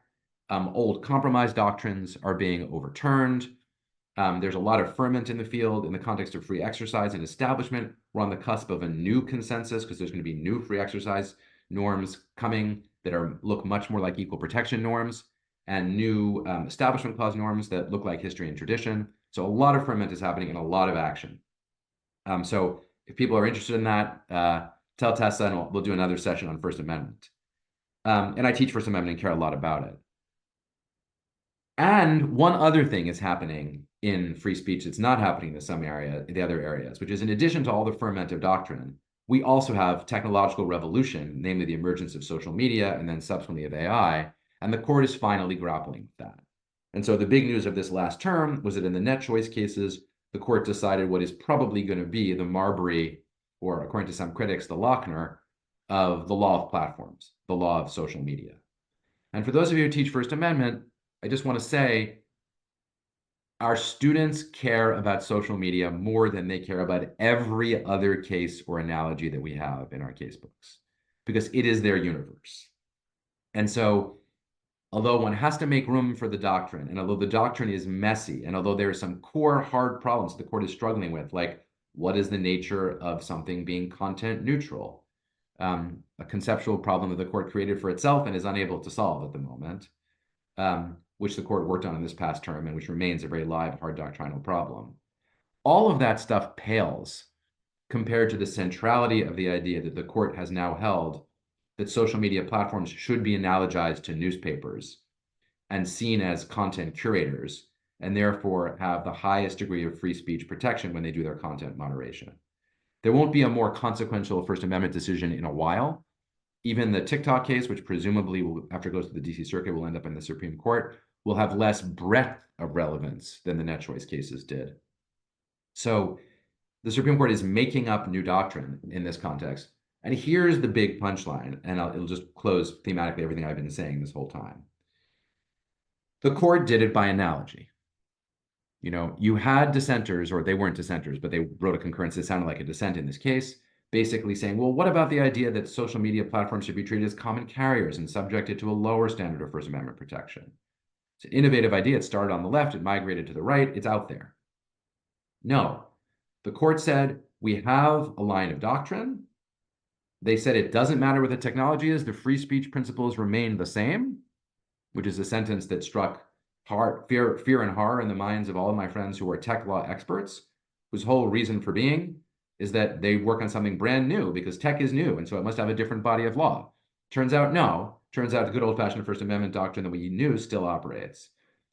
Old compromise doctrines are being overturned. There's a lot of ferment in the field in the context of free exercise and establishment. We're on the cusp of a new consensus because there's going to be new free exercise norms coming that look much more like equal protection norms, and new establishment clause norms that look like history and tradition. So a lot of ferment is happening and a lot of action. So if people are interested in that, tell Tessa and we'll do another session on First Amendment. And I teach First Amendment and care a lot about it. And one other thing is happening in free speech that's not happening in the other areas, which is in addition to all the ferment of doctrine, we also have technological revolution, namely the emergence of social media and then subsequently of AI, and the court is finally grappling with that. And so the big news of this last term was that in the net choice cases, the court decided what is probably going to be the Marbury, or according to some critics, the Lochner of the law of platforms, the law of social media. And for those of you who teach First Amendment, I just want to say, our students care about social media more than they care about every other case or analogy that we have in our case books, because it is their universe. And so, although one has to make room for the doctrine, and although the doctrine is messy, and although there are some core hard problems the court is struggling with, like what is the nature of something being content neutral, a conceptual problem that the court created for itself and is unable to solve at the moment, which the court worked on in this past term and which remains a very live, hard doctrinal problem. All of that stuff pales compared to the centrality of the idea that the court has now held that social media platforms should be analogized to newspapers and seen as content curators, and therefore have the highest degree of free speech protection when they do their content moderation. There won't be a more consequential First Amendment decision in a while. Even the TikTok case, which presumably will, after it goes to the DC Circuit, will end up in the Supreme Court, will have less breadth of relevance than the net choice cases did. So the Supreme Court is making up new doctrine in this context. And here's the big punchline, and it'll just close thematically everything I've been saying this whole time. The court did it by analogy. You had dissenters, or they weren't dissenters, but they wrote a concurrence that sounded like a dissent in this case, basically saying, well, what about the idea that social media platforms should be treated as common carriers and subjected to a lower standard of First Amendment protection? It's an innovative idea. It started on the left, it migrated to the right, it's out there. No, the court said, we have a line of doctrine. They said it doesn't matter what the technology is, the free speech principles remain the same, which is a sentence that struck fear and horror in the minds of all of my friends who are tech law experts, whose whole reason for being is that they work on something brand new because tech is new, and so it must have a different body of law. Turns out, no. Turns out the good old-fashioned First Amendment doctrine that we knew still operates.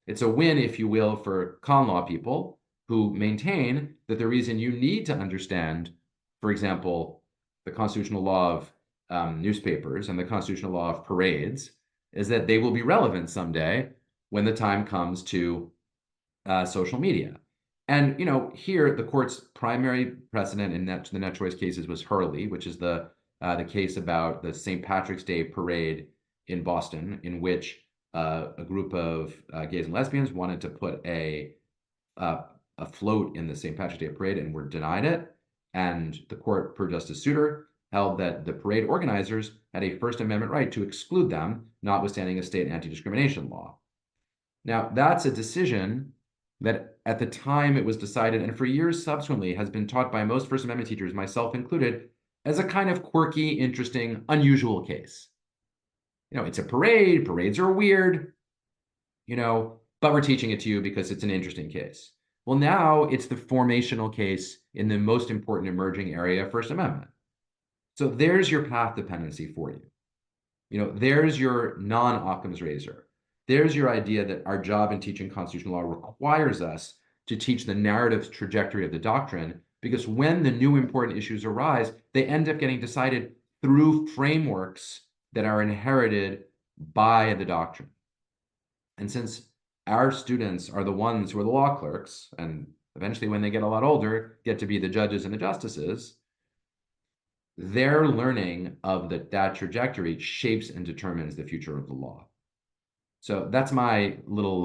It's a win, if you will, for con law people who maintain that the reason you need to understand, for example, the constitutional law of newspapers and the constitutional law of parades is that they will be relevant someday when the time comes to social media. And here the court's primary precedent in the net choice cases was Hurley, which is the case about the St. Patrick's Day parade in Boston, in which a group of gays and lesbians wanted to put uh, a float in the St. Patrick's Day parade and were denied it. And the court, per Justice Souter, held that the parade organizers had a First Amendment right to exclude them, notwithstanding a state anti-discrimination law. Now, that's a decision that at the time it was decided, and for years subsequently, has been taught by most First Amendment teachers, myself included, as a kind of quirky, interesting, unusual case. It's a parade, parades are weird, but we're teaching it to you because it's an interesting case. Well, now it's the formational case in the most important emerging area of First Amendment. So there's your path dependency for you. There's your non-Occam's razor. There's your idea that our job in teaching constitutional law requires us to teach the narrative trajectory of the doctrine, because when the new important issues arise, they end up getting decided through frameworks that are inherited by the doctrine. And since our students are the ones who are the law clerks, and eventually when they get a lot older, get to be the judges and the justices, their learning of that trajectory shapes and determines the future of the law. So that's my little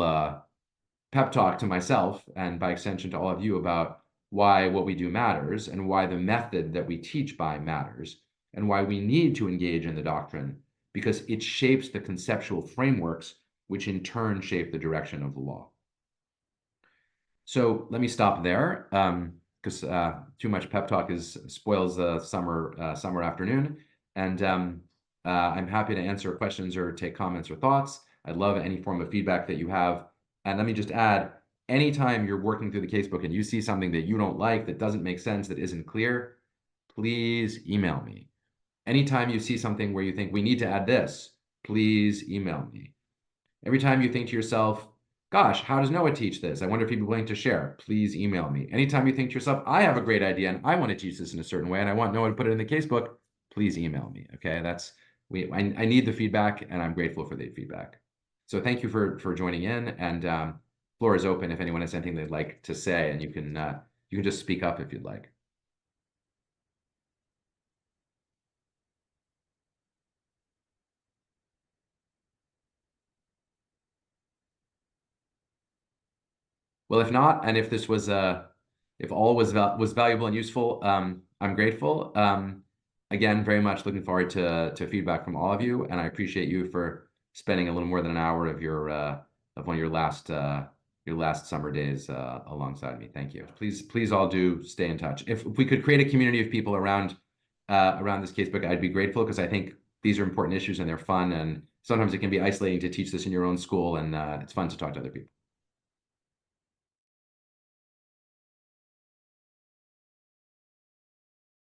pep talk to myself, and by extension to all of you, about why what we do matters, and why the method that we teach by matters, and why we need to engage in the doctrine, because it shapes the conceptual frameworks which in turn shape the direction of the law. So let me stop there, because too much pep talk spoils the summer afternoon. And I'm happy to answer questions or take comments or thoughts. I'd love any form of feedback that you have. And let me just add, anytime you're working through the casebook and you see something that you don't like, that doesn't make sense, that isn't clear, please email me. Anytime you see something where you think we need to add this, please email me. Every time you think to yourself, gosh, how does Noah teach this? I wonder if he'd be willing to share. Please email me. Anytime you think to yourself, I have a great idea and I want to teach this in a certain way and I want Noah to put it in the casebook, please email me. Okay, I need the feedback, and I'm grateful for the feedback. So thank you for joining in, and floor is open if anyone has anything they'd like to say, and you can just speak up if you'd like. Well, if not, and if this was if all was valuable and useful, I'm grateful. Again, very much looking forward to feedback from all of you, and I appreciate you for spending a little more than an hour of one of your last summer days alongside me. Thank you. Please all do stay in touch. If we could create a community of people around this casebook, I'd be grateful, because I think these are important issues and they're fun, and sometimes it can be isolating to teach this in your own school, and it's fun to talk to other people.